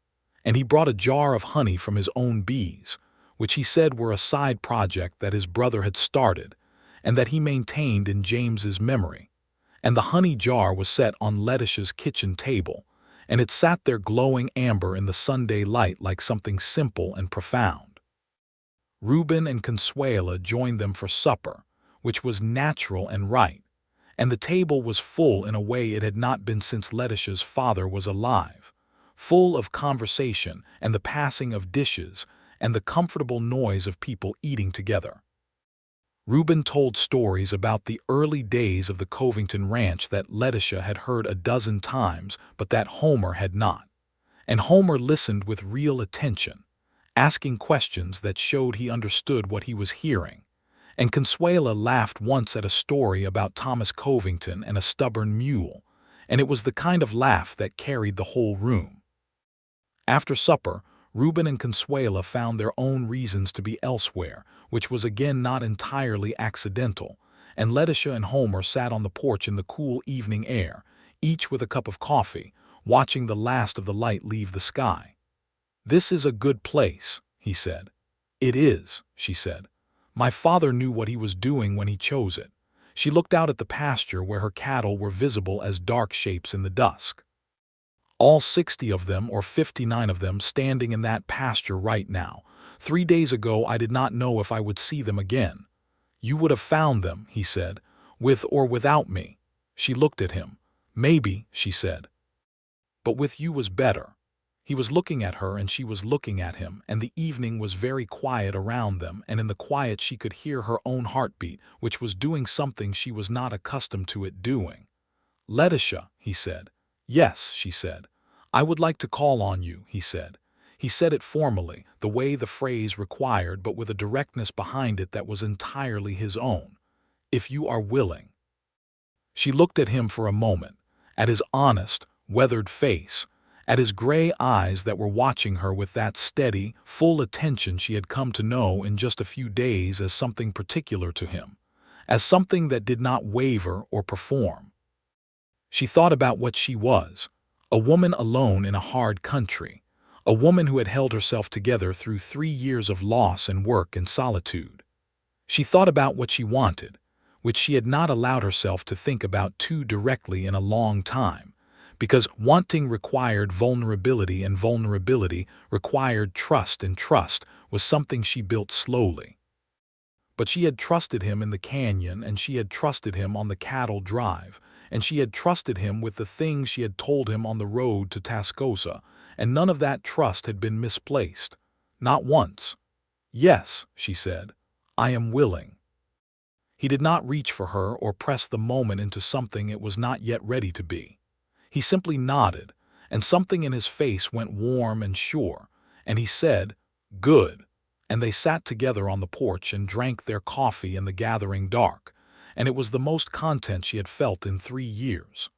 and he brought a jar of honey from his own bees, which he said were a side project that his brother had started and that he maintained in James's memory. And the honey jar was set on Letitia's kitchen table, and it sat there glowing amber in the Sunday light like something simple and profound. Reuben and Consuela joined them for supper, which was natural and right, and the table was full in a way it had not been since Letitia's father was alive, full of conversation and the passing of dishes and the comfortable noise of people eating together. Reuben told stories about the early days of the Covington ranch that Letitia had heard a dozen times but that Homer had not, and Homer listened with real attention, asking questions that showed he understood what he was hearing. And Consuela laughed once at a story about Thomas Covington and a stubborn mule, and it was the kind of laugh that carried the whole room. After supper, Reuben and Consuela found their own reasons to be elsewhere, which was again not entirely accidental, and Letitia and Homer sat on the porch in the cool evening air, each with a cup of coffee, watching the last of the light leave the sky. "This is a good place," he said. "It is," she said. "My father knew what he was doing when he chose it." She looked out at the pasture where her cattle were visible as dark shapes in the dusk. "All 60 of them or 59 of them standing in that pasture right now. 3 days ago I did not know if I would see them again." "You would have found them," he said, "with or without me." She looked at him. "Maybe," she said. "But with you was better." He was looking at her and she was looking at him, and the evening was very quiet around them, and in the quiet she could hear her own heartbeat, which was doing something she was not accustomed to it doing. "Letitia," he said. "Yes," she said. "I would like to call on you," he said. He said it formally, the way the phrase required, but with a directness behind it that was entirely his own. "If you are willing." She looked at him for a moment, at his honest, weathered face, at his gray eyes that were watching her with that steady, full attention she had come to know in just a few days as something particular to him, as something that did not waver or perform. She thought about what she was, a woman alone in a hard country, a woman who had held herself together through 3 years of loss and work and solitude. She thought about what she wanted, which she had not allowed herself to think about too directly in a long time, because wanting required vulnerability and vulnerability required trust, and trust was something she built slowly. But she had trusted him in the canyon, and she had trusted him on the cattle drive, and she had trusted him with the things she had told him on the road to Tascosa, and none of that trust had been misplaced. Not once. "Yes," she said, "I am willing." He did not reach for her or press the moment into something it was not yet ready to be. He simply nodded, and something in his face went warm and sure, and he said, "Good." And they sat together on the porch and drank their coffee in the gathering dark, and it was the most content she had felt in 3 years.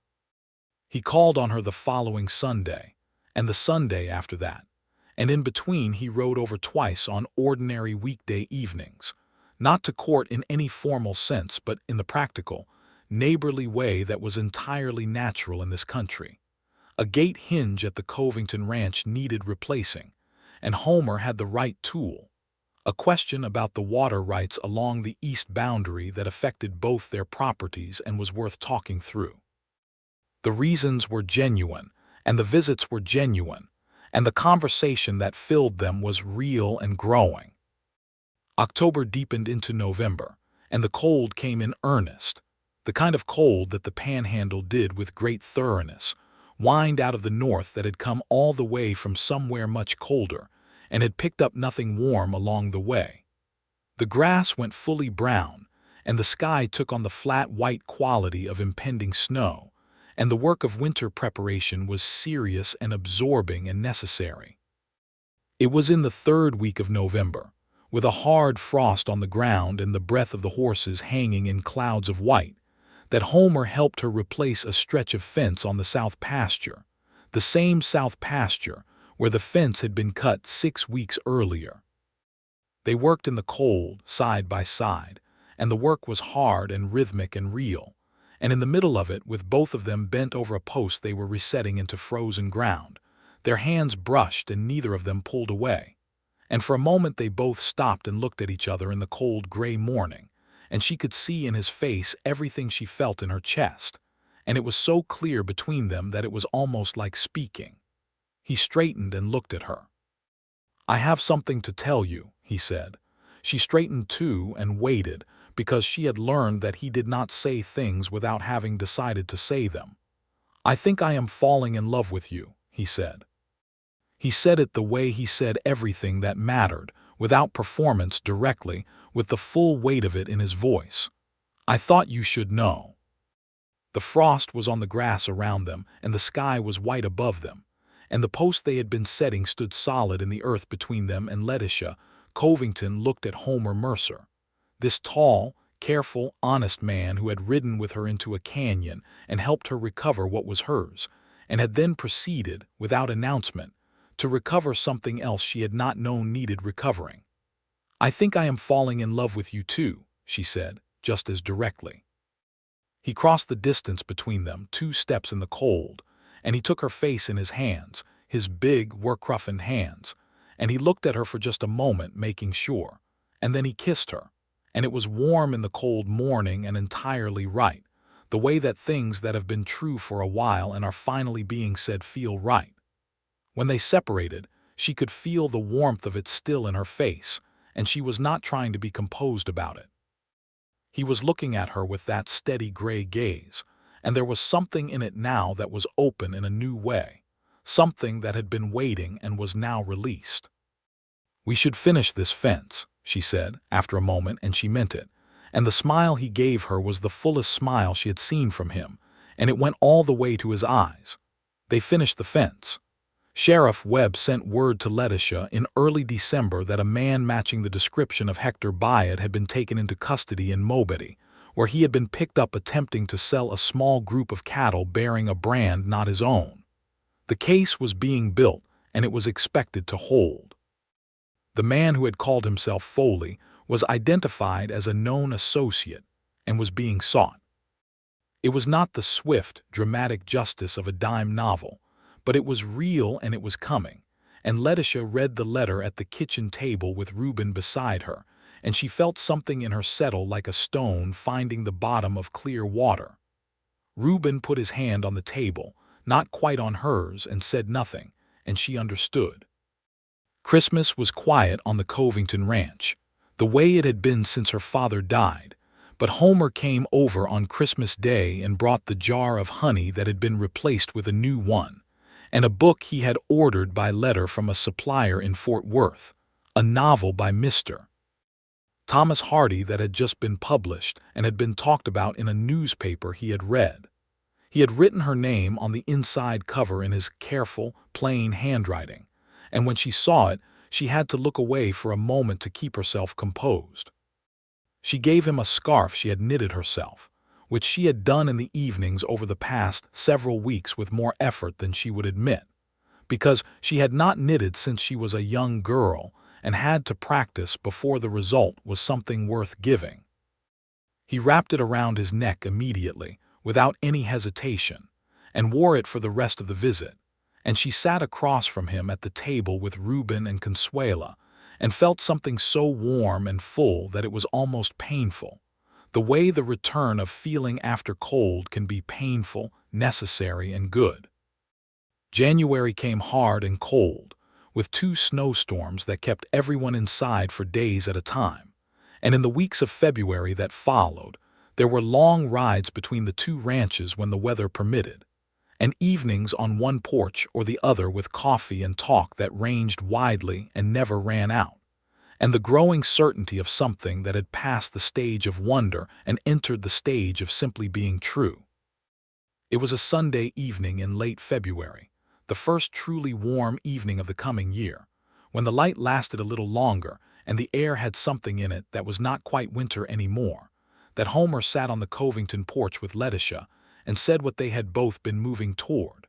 He called on her the following Sunday, and the Sunday after that, and in between he rode over twice on ordinary weekday evenings, not to court in any formal sense but in the practical, neighborly way that was entirely natural in this country. A gate hinge at the Covington ranch needed replacing, and Homer had the right tool. A question about the water rights along the east boundary that affected both their properties and was worth talking through. The reasons were genuine, and the visits were genuine, and the conversation that filled them was real and growing. October deepened into November, and the cold came in earnest, the kind of cold that the Panhandle did with great thoroughness, whined out of the north that had come all the way from somewhere much colder, and had picked up nothing warm along the way. The grass went fully brown, and the sky took on the flat white quality of impending snow, and the work of winter preparation was serious and absorbing and necessary. It was in the 3rd week of November, with a hard frost on the ground and the breath of the horses hanging in clouds of white, that Homer helped her replace a stretch of fence on the south pasture, the same south pasture where the fence had been cut 6 weeks earlier. They worked in the cold, side by side, and the work was hard and rhythmic and real, and in the middle of it, with both of them bent over a post they were resetting into frozen ground, their hands brushed and neither of them pulled away. and for a moment they both stopped and looked at each other in the cold gray morning, and she could see in his face everything she felt in her chest, and it was so clear between them that it was almost like speaking. He straightened and looked at her. "I have something to tell you," he said. She straightened too and waited, because she had learned that he did not say things without having decided to say them. "I think I am falling in love with you," he said. He said it the way he said everything that mattered, without performance, directly, with the full weight of it in his voice. "I thought you should know." The frost was on the grass around them, and the sky was white above them, and the post they had been setting stood solid in the earth between them and Letitia. Covington looked at Homer Mercer, this tall, careful, honest man who had ridden with her into a canyon and helped her recover what was hers, and had then proceeded, without announcement, to recover something else she had not known needed recovering. "I think I am falling in love with you too," she said, just as directly. He crossed the distance between them, 2 steps in the cold, and he took her face in his hands, his big, work-roughened hands, and he looked at her for just a moment, making sure, and then he kissed her, and it was warm in the cold morning and entirely right, the way that things that have been true for a while and are finally being said feel right. When they separated, she could feel the warmth of it still in her face, and she was not trying to be composed about it. He was looking at her with that steady gray gaze, and there was something in it now that was open in a new way, something that had been waiting and was now released. "We should finish this fence," she said, after a moment, and she meant it, and the smile he gave her was the fullest smile she had seen from him, and it went all the way to his eyes. They finished the fence. Sheriff Webb sent word to Letitia in early December that a man matching the description of Hector Bayard had been taken into custody in Mobedy, where he had been picked up attempting to sell a small group of cattle bearing a brand not his own. The case was being built, and it was expected to hold. The man who had called himself Foley was identified as a known associate and was being sought. It was not the swift, dramatic justice of a dime novel, but it was real and it was coming, and Letitia read the letter at the kitchen table with Reuben beside her, and she felt something in her settle like a stone finding the bottom of clear water. Reuben put his hand on the table, not quite on hers, and said nothing, and she understood. Christmas was quiet on the Covington ranch, the way it had been since her father died, but Homer came over on Christmas Day and brought the jar of honey that had been replaced with a new one, and a book he had ordered by letter from a supplier in Fort Worth, a novel by Mr. Thomas Hardy that had just been published and had been talked about in a newspaper he had read. He had written her name on the inside cover in his careful, plain handwriting, and when she saw it, she had to look away for a moment to keep herself composed. She gave him a scarf she had knitted herself, which she had done in the evenings over the past several weeks with more effort than she would admit, because she had not knitted since she was a young girl and had to practice before the result was something worth giving. He wrapped it around his neck immediately, without any hesitation, and wore it for the rest of the visit, and she sat across from him at the table with Reuben and Consuela, and felt something so warm and full that it was almost painful, the way the return of feeling after cold can be painful, necessary, and good. January came hard and cold, with 2 snowstorms that kept everyone inside for days at a time, and in the weeks of February that followed, there were long rides between the 2 ranches when the weather permitted, and evenings on one porch or the other with coffee and talk that ranged widely and never ran out, and the growing certainty of something that had passed the stage of wonder and entered the stage of simply being true. It was a Sunday evening in late February, the first truly warm evening of the coming year, when the light lasted a little longer and the air had something in it that was not quite winter anymore, that Homer sat on the Covington porch with Letitia and said what they had both been moving toward.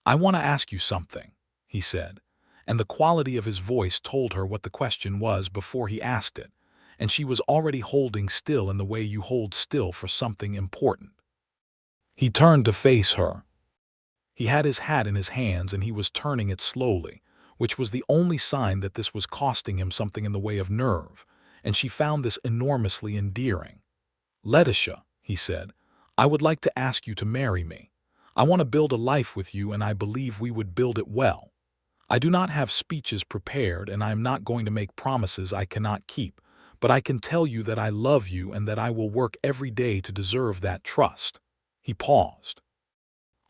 "I want to ask you something," he said, and the quality of his voice told her what the question was before he asked it, and she was already holding still in the way you hold still for something important. He turned to face her. He had his hat in his hands and he was turning it slowly, which was the only sign that this was costing him something in the way of nerve, and she found this enormously endearing. "Letitia," he said, "I would like to ask you to marry me. I want to build a life with you, and I believe we would build it well. I do not have speeches prepared, and I am not going to make promises I cannot keep, but I can tell you that I love you and that I will work every day to deserve that trust." He paused.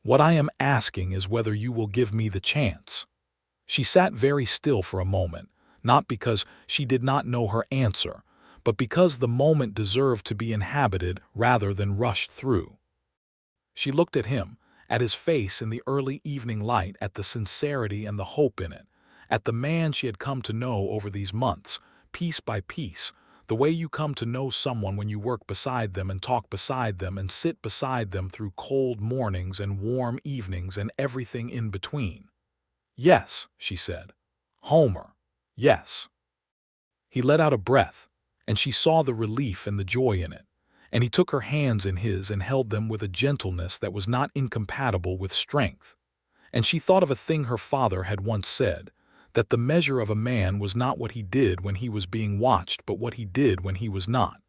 "What I am asking is whether you will give me the chance." She sat very still for a moment, not because she did not know her answer, but because the moment deserved to be inhabited rather than rushed through. She looked at him, at his face in the early evening light, at the sincerity and the hope in it, at the man she had come to know over these months, piece by piece, the way you come to know someone when you work beside them and talk beside them and sit beside them through cold mornings and warm evenings and everything in between. "Yes," she said. "Homer, yes." He let out a breath, and she saw the relief and the joy in it, and he took her hands in his and held them with a gentleness that was not incompatible with strength. And she thought of a thing her father had once said, that the measure of a man was not what he did when he was being watched, but what he did when he was not.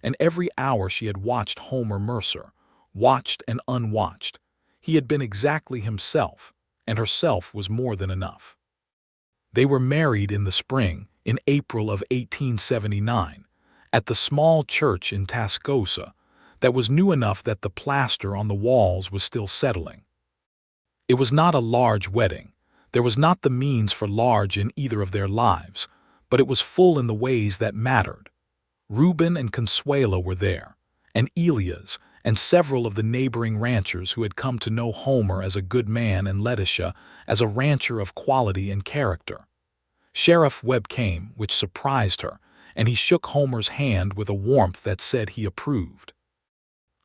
And every hour she had watched Homer Mercer, watched and unwatched, he had been exactly himself, and herself was more than enough. They were married in the spring, in April of 1879, at the small church in Tascosa that was new enough that the plaster on the walls was still settling. It was not a large wedding. There was not the means for large in either of their lives, but it was full in the ways that mattered. Reuben and Consuela were there, and Elias, and several of the neighboring ranchers who had come to know Homer as a good man and Letitia as a rancher of quality and character. Sheriff Webb came, which surprised her, and he shook Homer's hand with a warmth that said he approved.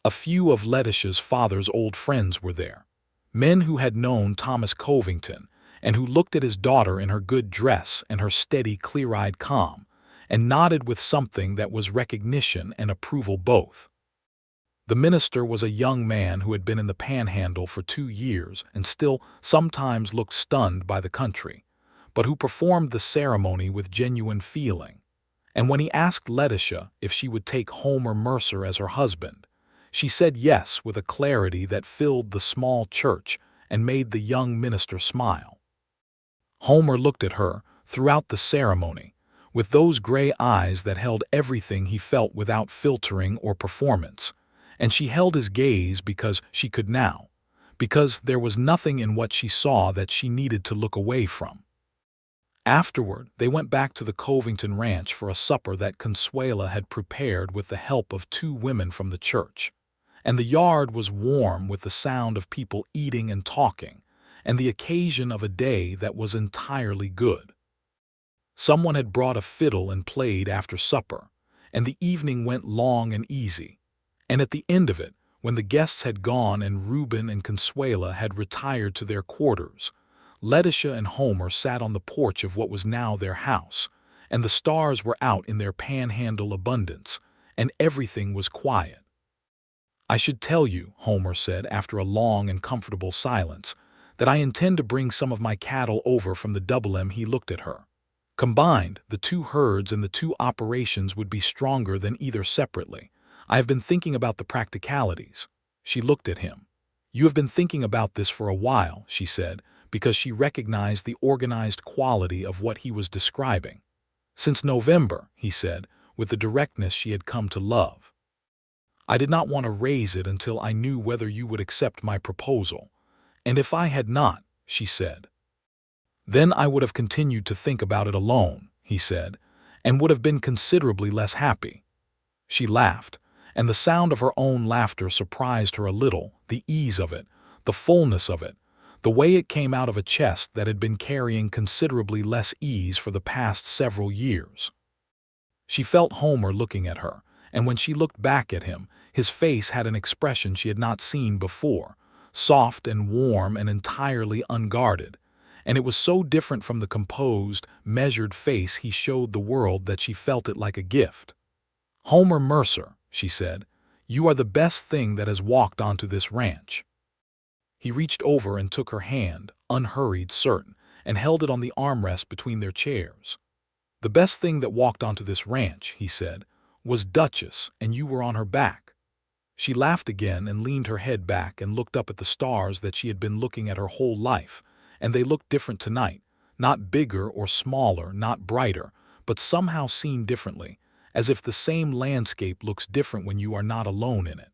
A few of Letitia's father's old friends were there, men who had known Thomas Covington, and who looked at his daughter in her good dress and her steady, clear-eyed calm, and nodded with something that was recognition and approval both. The minister was a young man who had been in the Panhandle for 2 years and still sometimes looked stunned by the country, but who performed the ceremony with genuine feeling. And when he asked Letitia if she would take Homer Mercer as her husband, she said yes with a clarity that filled the small church and made the young minister smile. Homer looked at her throughout the ceremony with those gray eyes that held everything he felt without filtering or performance, and she held his gaze because she could now, because there was nothing in what she saw that she needed to look away from. Afterward, they went back to the Covington ranch for a supper that Consuela had prepared with the help of 2 women from the church, and the yard was warm with the sound of people eating and talking, and the occasion of a day that was entirely good. Someone had brought a fiddle and played after supper, and the evening went long and easy, and at the end of it, when the guests had gone and Reuben and Consuela had retired to their quarters, Letitia and Homer sat on the porch of what was now their house, and the stars were out in their Panhandle abundance, and everything was quiet. "I should tell you," Homer said after a long and comfortable silence, "that I intend to bring some of my cattle over from the Double M." He looked at her. "Combined, the 2 herds and the 2 operations would be stronger than either separately. I have been thinking about the practicalities." She looked at him. "You have been thinking about this for a while," she said, because she recognized the organized quality of what he was describing. "Since November," he said, with the directness she had come to love. "I did not want to raise it until I knew whether you would accept my proposal. And if I had not," she said, "then I would have continued to think about it alone," he said, "and would have been considerably less happy." She laughed, and the sound of her own laughter surprised her a little, the ease of it, the fullness of it, the way it came out of a chest that had been carrying considerably less ease for the past several years. She felt Homer looking at her, and when she looked back at him, his face had an expression she had not seen before, soft and warm and entirely unguarded, and it was so different from the composed, measured face he showed the world that she felt it like a gift. "Homer Mercer," she said, "you are the best thing that has walked onto this ranch." He reached over and took her hand, unhurried, certain, and held it on the armrest between their chairs. "The best thing that walked onto this ranch," he said, "was Duchess, and you were on her back." She laughed again and leaned her head back and looked up at the stars that she had been looking at her whole life, and they looked different tonight, not bigger or smaller, not brighter, but somehow seen differently, as if the same landscape looks different when you are not alone in it.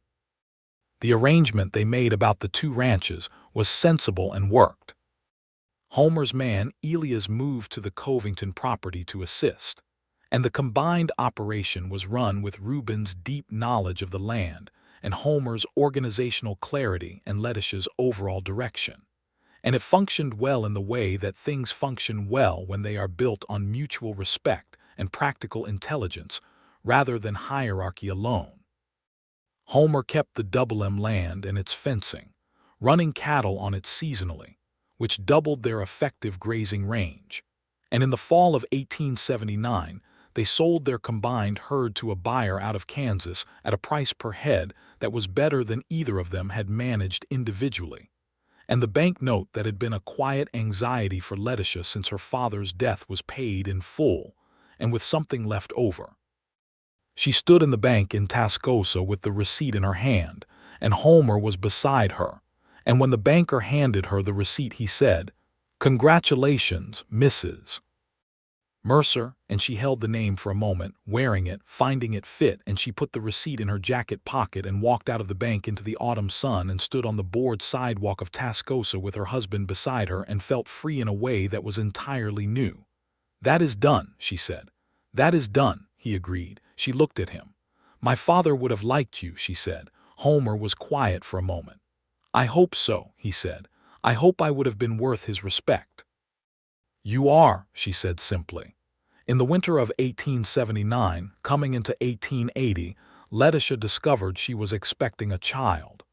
The arrangement they made about the two ranches was sensible and worked. Homer's man Elias moved to the Covington property to assist, and the combined operation was run with Reuben's deep knowledge of the land and Homer's organizational clarity and Letitia's overall direction. And it functioned well in the way that things function well when they are built on mutual respect and practical intelligence rather than hierarchy alone. Homer kept the Double M land and its fencing, running cattle on it seasonally, which doubled their effective grazing range. And in the fall of 1879, they sold their combined herd to a buyer out of Kansas at a price per head that was better than either of them had managed individually. And the bank note that had been a quiet anxiety for Letitia since her father's death was paid in full, and with something left over. She stood in the bank in Tascosa with the receipt in her hand, and Homer was beside her. And when the banker handed her the receipt, he said, "Congratulations, Mrs. Mercer," and she held the name for a moment, wearing it, finding it fit, and she put the receipt in her jacket pocket and walked out of the bank into the autumn sun and stood on the board sidewalk of Tascosa with her husband beside her and felt free in a way that was entirely new. "That is done," she said. "That is done," he agreed. She looked at him. "My father would have liked you," she said. Homer was quiet for a moment. "I hope so," he said. "I hope I would have been worth his respect." "You are," she said simply. In the winter of 1879, coming into 1880, Letitia discovered she was expecting a child.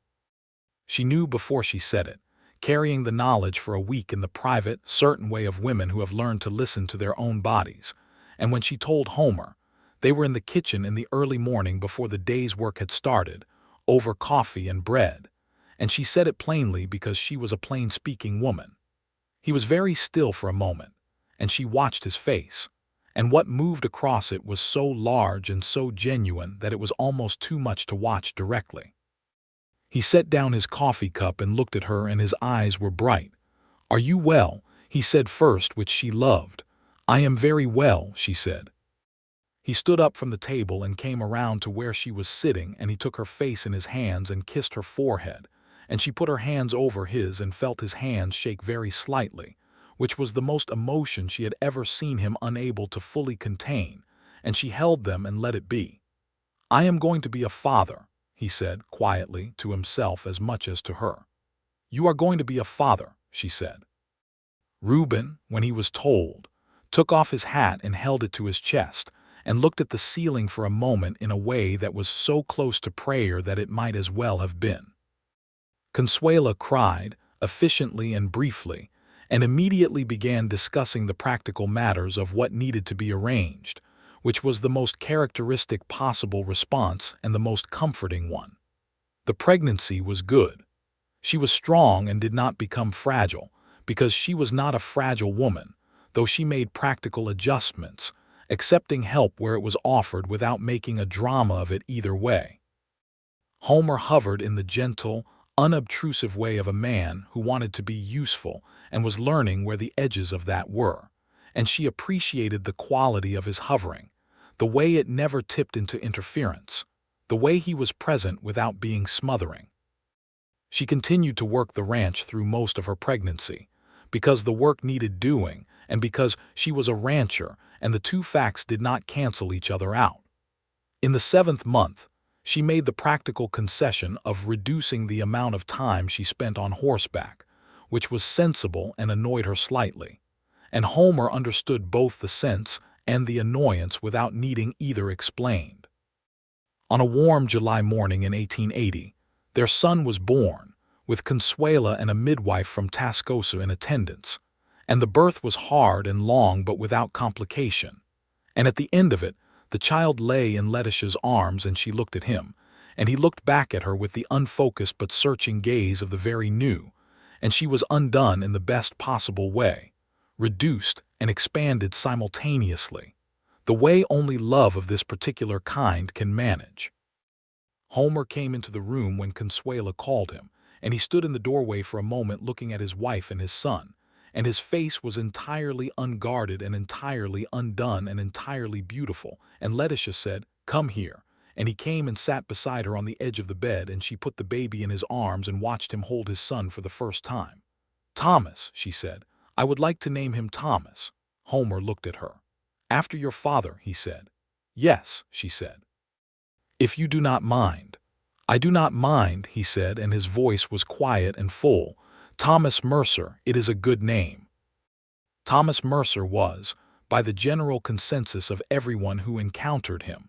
She knew before she said it, carrying the knowledge for a week in the private, certain way of women who have learned to listen to their own bodies. And when she told Homer, they were in the kitchen in the early morning before the day's work had started, over coffee and bread. And she said it plainly because she was a plain-speaking woman. He was very still for a moment, and she watched his face, and what moved across it was so large and so genuine that it was almost too much to watch directly. He set down his coffee cup and looked at her, and his eyes were bright. "Are you well?" he said first, which she loved. "I am very well," she said. He stood up from the table and came around to where she was sitting, and he took her face in his hands and kissed her forehead, and she put her hands over his and felt his hands shake very slightly, which was the most emotion she had ever seen him unable to fully contain, and she held them and let it be. "I am going to be a father," he said quietly to himself as much as to her. "You are going to be a father," she said. Reuben, when he was told, took off his hat and held it to his chest, and looked at the ceiling for a moment in a way that was so close to prayer that it might as well have been. Consuela cried, efficiently and briefly, and immediately began discussing the practical matters of what needed to be arranged, which was the most characteristic possible response and the most comforting one. The pregnancy was good. She was strong and did not become fragile, because she was not a fragile woman, though she made practical adjustments, accepting help where it was offered without making a drama of it either way. Homer hovered in the gentle, unobtrusive way of a man who wanted to be useful and was learning where the edges of that were, and she appreciated the quality of his hovering, the way it never tipped into interference, the way he was present without being smothering. She continued to work the ranch through most of her pregnancy, because the work needed doing and because she was a rancher, and the two facts did not cancel each other out. In the 7th month, she made the practical concession of reducing the amount of time she spent on horseback, which was sensible and annoyed her slightly, and Homer understood both the sense and the annoyance without needing either explained. On a warm July morning in 1880, their son was born, with Consuela and a midwife from Tascosa in attendance, and the birth was hard and long but without complication, and at the end of it, the child lay in Letitia's arms and she looked at him, and he looked back at her with the unfocused but searching gaze of the very new, and she was undone in the best possible way. reduced, and expanded simultaneously, the way only love of this particular kind can manage. Homer came into the room when Consuela called him, and he stood in the doorway for a moment looking at his wife and his son, and his face was entirely unguarded and entirely undone and entirely beautiful, and Letitia said, "Come here," and he came and sat beside her on the edge of the bed, and she put the baby in his arms and watched him hold his son for the first time. "Thomas," she said, "I would like to name him Thomas." Homer looked at her. "After your father," he said. "Yes," she said. "If you do not mind." "I do not mind," he said, and his voice was quiet and full. "Thomas Mercer, it is a good name." Thomas Mercer was, by the general consensus of everyone who encountered him,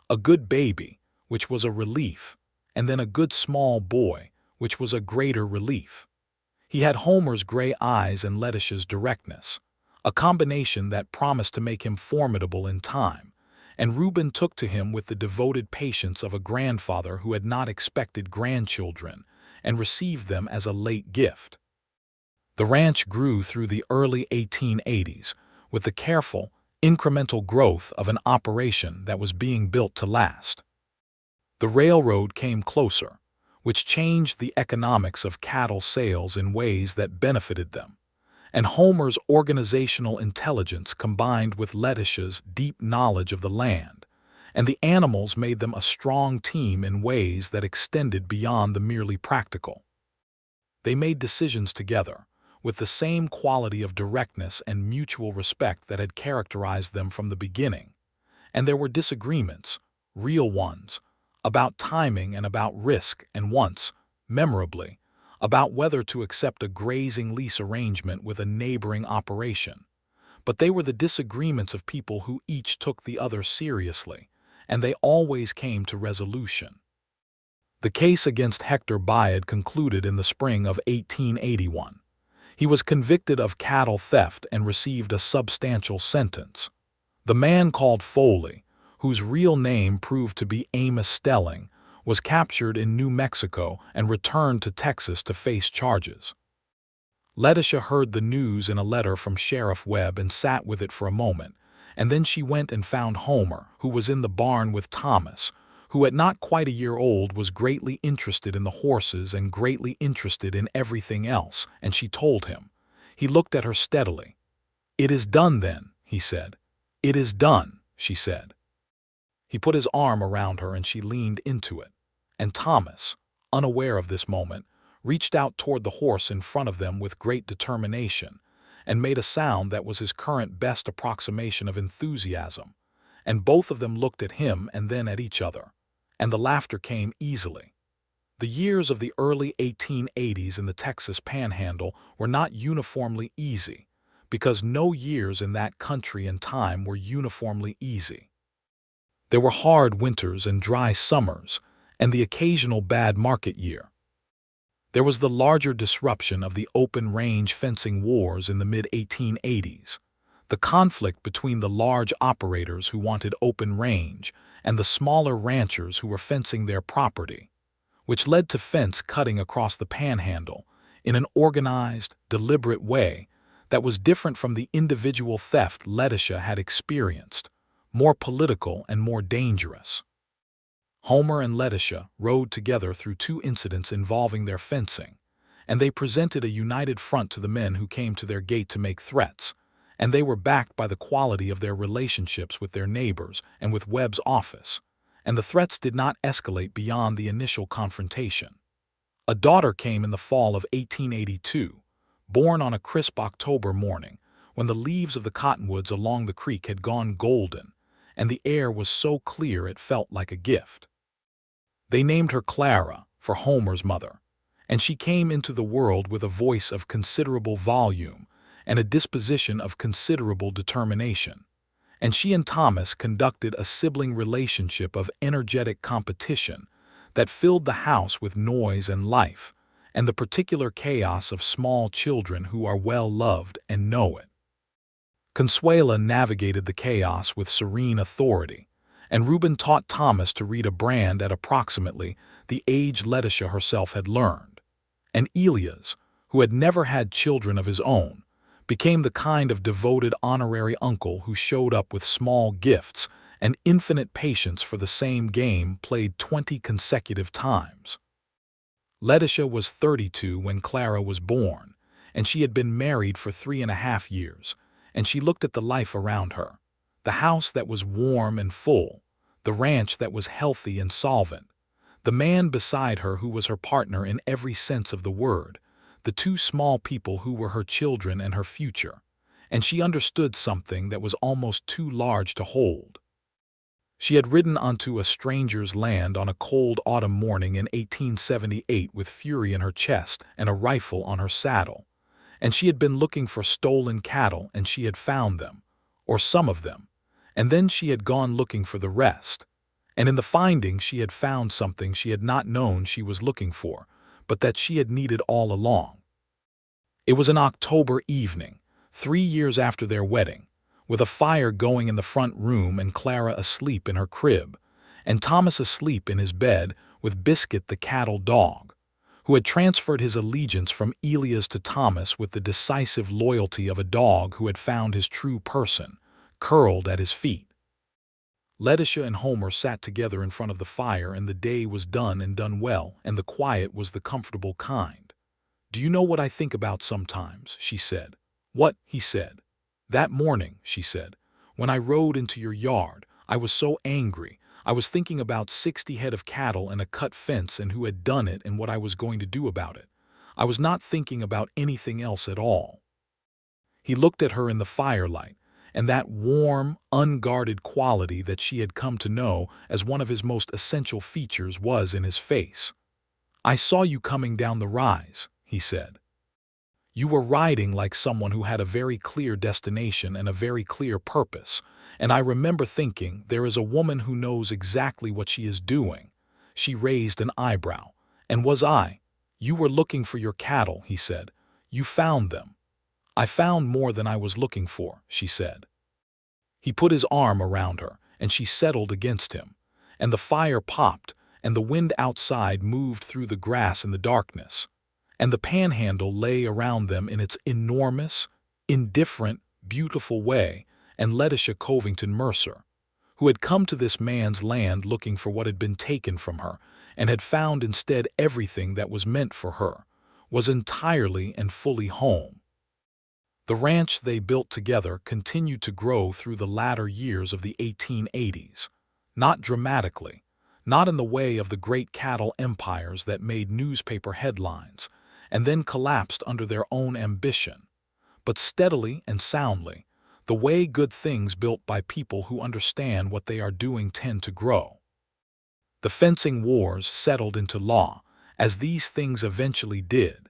a good baby, which was a relief, and then a good small boy, which was a greater relief. He had Homer's gray eyes and Letitia's directness, a combination that promised to make him formidable in time, and Reuben took to him with the devoted patience of a grandfather who had not expected grandchildren and received them as a late gift. The ranch grew through the early 1880s with the careful, incremental growth of an operation that was being built to last. The railroad came closer, which changed the economics of cattle sales in ways that benefited them, and Homer's organizational intelligence combined with Letitia's deep knowledge of the land, and the animals made them a strong team in ways that extended beyond the merely practical. They made decisions together, with the same quality of directness and mutual respect that had characterized them from the beginning, and there were disagreements, real ones, about timing and about risk, and once, memorably, about whether to accept a grazing lease arrangement with a neighboring operation. But they were the disagreements of people who each took the other seriously, and they always came to resolution. The case against Hector Bayard concluded in the spring of 1881. He was convicted of cattle theft and received a substantial sentence. The man called Foley, whose real name proved to be Amos Stelling, was captured in New Mexico and returned to Texas to face charges. Letitia heard the news in a letter from Sheriff Webb and sat with it for a moment, and then she went and found Homer, who was in the barn with Thomas, who at not quite a year old was greatly interested in the horses and greatly interested in everything else, and she told him. He looked at her steadily. "It is done then," he said. "It is done," she said. He put his arm around her and she leaned into it, and Thomas, unaware of this moment, reached out toward the horse in front of them with great determination and made a sound that was his current best approximation of enthusiasm, and both of them looked at him and then at each other, and the laughter came easily. The years of the early 1880s in the Texas Panhandle were not uniformly easy, because no years in that country and time were uniformly easy. There were hard winters and dry summers, and the occasional bad market year. There was the larger disruption of the open-range fencing wars in the mid-1880s, the conflict between the large operators who wanted open range and the smaller ranchers who were fencing their property, which led to fence cutting across the Panhandle in an organized, deliberate way that was different from the individual theft Letitia had experienced, more political and more dangerous. Homer and Letitia rode together through two incidents involving their fencing, and they presented a united front to the men who came to their gate to make threats, and they were backed by the quality of their relationships with their neighbors and with Webb's office, and the threats did not escalate beyond the initial confrontation. A daughter came in the fall of 1882, born on a crisp October morning, when the leaves of the cottonwoods along the creek had gone golden, and the air was so clear it felt like a gift. They named her Clara, for Homer's mother, and she came into the world with a voice of considerable volume and a disposition of considerable determination, and she and Thomas conducted a sibling relationship of energetic competition that filled the house with noise and life, and the particular chaos of small children who are well loved and know it. Consuela navigated the chaos with serene authority, and Reuben taught Thomas to read a brand at approximately the age Letitia herself had learned, and Elias, who had never had children of his own, became the kind of devoted honorary uncle who showed up with small gifts and infinite patience for the same game played 20 consecutive times. Letitia was 32 when Clara was born, and she had been married for 3.5 years, and she looked at the life around her. The house that was warm and full, the ranch that was healthy and solvent, the man beside her who was her partner in every sense of the word, the two small people who were her children and her future, and she understood something that was almost too large to hold. She had ridden onto a stranger's land on a cold autumn morning in 1878 with fury in her chest and a rifle on her saddle, and she had been looking for stolen cattle and she had found them, or some of them, and then she had gone looking for the rest. And in the finding she had found something she had not known she was looking for, but that she had needed all along. It was an October evening, 3 years after their wedding, with a fire going in the front room and Clara asleep in her crib, and Thomas asleep in his bed with Biscuit the cattle dog, who had transferred his allegiance from Elias to Thomas with the decisive loyalty of a dog who had found his true person, curled at his feet. Letitia and Homer sat together in front of the fire, and the day was done and done well, and the quiet was the comfortable kind. "Do you know what I think about sometimes?" she said. "What?" he said. "That morning," she said, "when I rode into your yard, I was so angry. I was thinking about 60 head of cattle and a cut fence and who had done it and what I was going to do about it. I was not thinking about anything else at all." He looked at her in the firelight, and that warm, unguarded quality that she had come to know as one of his most essential features was in his face. "I saw you coming down the rise," he said. "You were riding like someone who had a very clear destination and a very clear purpose, and I remember thinking, there is a woman who knows exactly what she is doing." She raised an eyebrow. "And was I?" "You were looking for your cattle," he said. "You found them." "I found more than I was looking for," she said. He put his arm around her, and she settled against him, and the fire popped, and the wind outside moved through the grass in the darkness, and the panhandle lay around them in its enormous, indifferent, beautiful way, and Letitia Covington Mercer, who had come to this man's land looking for what had been taken from her, and had found instead everything that was meant for her, was entirely and fully home. The ranch they built together continued to grow through the latter years of the 1880s, not dramatically, not in the way of the great cattle empires that made newspaper headlines and then collapsed under their own ambition, but steadily and soundly, the way good things built by people who understand what they are doing tend to grow. The fencing wars settled into law, as these things eventually did,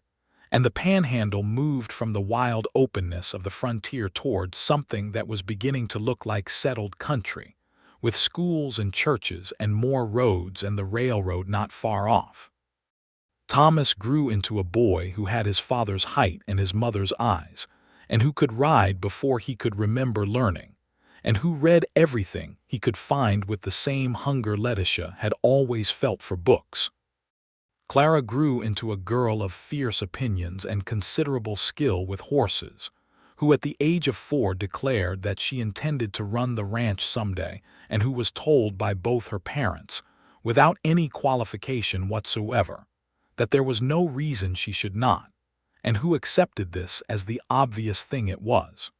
and the panhandle moved from the wild openness of the frontier toward something that was beginning to look like settled country, with schools and churches and more roads and the railroad not far off. Thomas grew into a boy who had his father's height and his mother's eyes, and who could ride before he could remember learning, and who read everything he could find with the same hunger Letitia had always felt for books. Clara grew into a girl of fierce opinions and considerable skill with horses, who at the age of 4 declared that she intended to run the ranch someday, and who was told by both her parents, without any qualification whatsoever, that there was no reason she should not, and who accepted this as the obvious thing it was.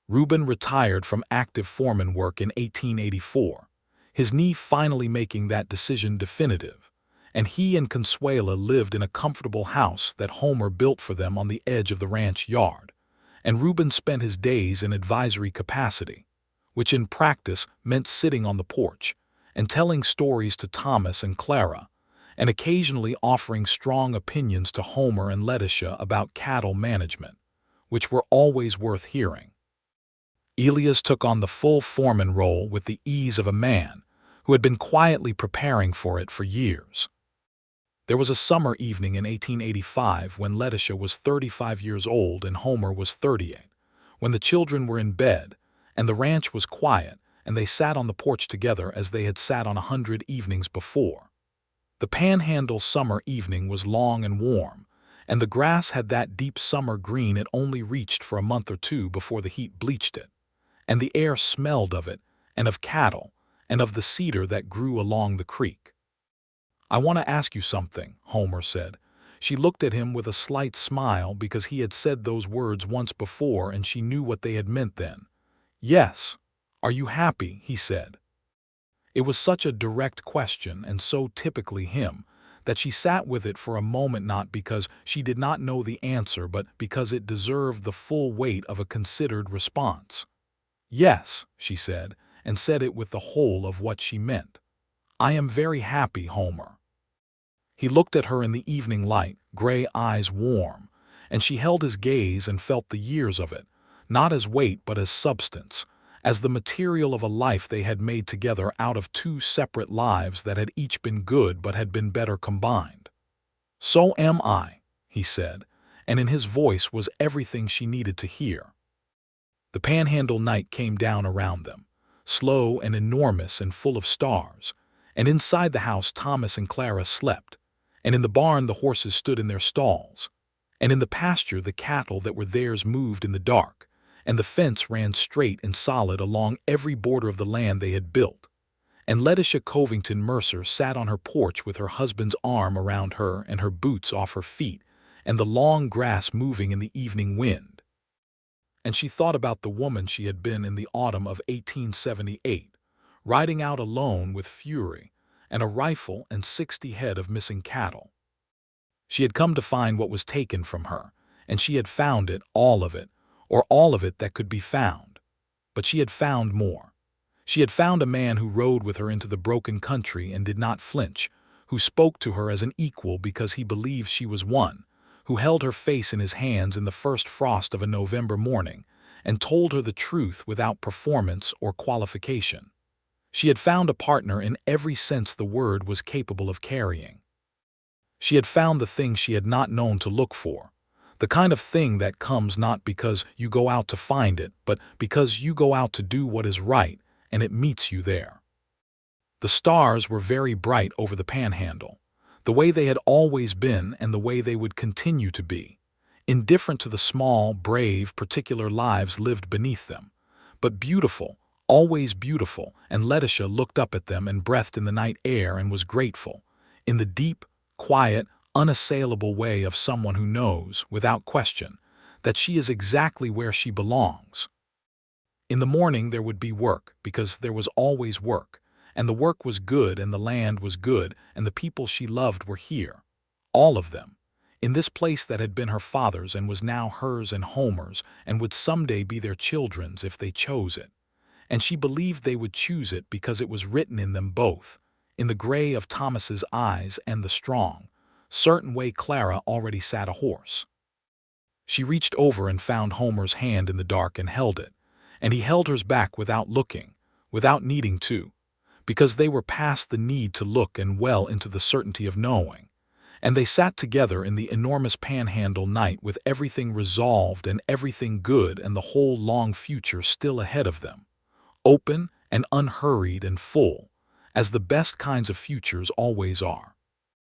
Reuben retired from active foreman work in 1884, his knee finally making that decision definitive, and he and Consuela lived in a comfortable house that Homer built for them on the edge of the ranch yard, and Reuben spent his days in advisory capacity, which in practice meant sitting on the porch and telling stories to Thomas and Clara, and occasionally offering strong opinions to Homer and Letitia about cattle management, which were always worth hearing. Elias took on the full foreman role with the ease of a man who had been quietly preparing for it for years. There was a summer evening in 1885 when Letitia was 35 years old and Homer was 38, when the children were in bed and the ranch was quiet, and they sat on the porch together as they had sat on 100 evenings before. The panhandle summer evening was long and warm, and the grass had that deep summer green it only reached for a month or two before the heat bleached it, and the air smelled of it, and of cattle, and of the cedar that grew along the creek. "I want to ask you something," Homer said. She looked at him with a slight smile because he had said those words once before and she knew what they had meant then. "Yes. Are you happy?" he said. It was such a direct question and so typically him that she sat with it for a moment, not because she did not know the answer but because it deserved the full weight of a considered response. "Yes," she said, and said it with the whole of what she meant. "I am very happy, Homer." He looked at her in the evening light, gray eyes warm, and she held his gaze and felt the years of it, not as weight but as substance, as the material of a life they had made together out of two separate lives that had each been good but had been better combined. "So am I," he said, and in his voice was everything she needed to hear. The Panhandle night came down around them, slow and enormous and full of stars, and inside the house Thomas and Clara slept, and in the barn the horses stood in their stalls, and in the pasture the cattle that were theirs moved in the dark, and the fence ran straight and solid along every border of the land they had built, and Letitia Covington Mercer sat on her porch with her husband's arm around her and her boots off her feet, and the long grass moving in the evening wind. And she thought about the woman she had been in the autumn of 1878, riding out alone with fury and a rifle and 60 head of missing cattle. She had come to find what was taken from her, and she had found it, all of it, or all of it that could be found. But she had found more. She had found a man who rode with her into the broken country and did not flinch, who spoke to her as an equal because he believed she was one, who held her face in his hands in the first frost of a November morning, and told her the truth without performance or qualification. She had found a partner in every sense the word was capable of carrying. She had found the thing she had not known to look for, the kind of thing that comes not because you go out to find it, but because you go out to do what is right, and it meets you there. The stars were very bright over the Panhandle, the way they had always been and the way they would continue to be, indifferent to the small, brave, particular lives lived beneath them, but beautiful, always beautiful, and Letitia looked up at them and breathed in the night air and was grateful, in the deep, quiet, unassailable way of someone who knows, without question, that she is exactly where she belongs. In the morning there would be work, because there was always work, and the work was good and the land was good and the people she loved were here, all of them, in this place that had been her father's and was now hers and Homer's and would someday be their children's if they chose it. And she believed they would choose it because it was written in them both, in the gray of Thomas's eyes and the strong, certain way Clara already sat a horse. She reached over and found Homer's hand in the dark and held it, and he held hers back without looking, without needing to, because they were past the need to look and well into the certainty of knowing. And they sat together in the enormous Panhandle night with everything resolved and everything good and the whole long future still ahead of them, open and unhurried and full, as the best kinds of futures always are.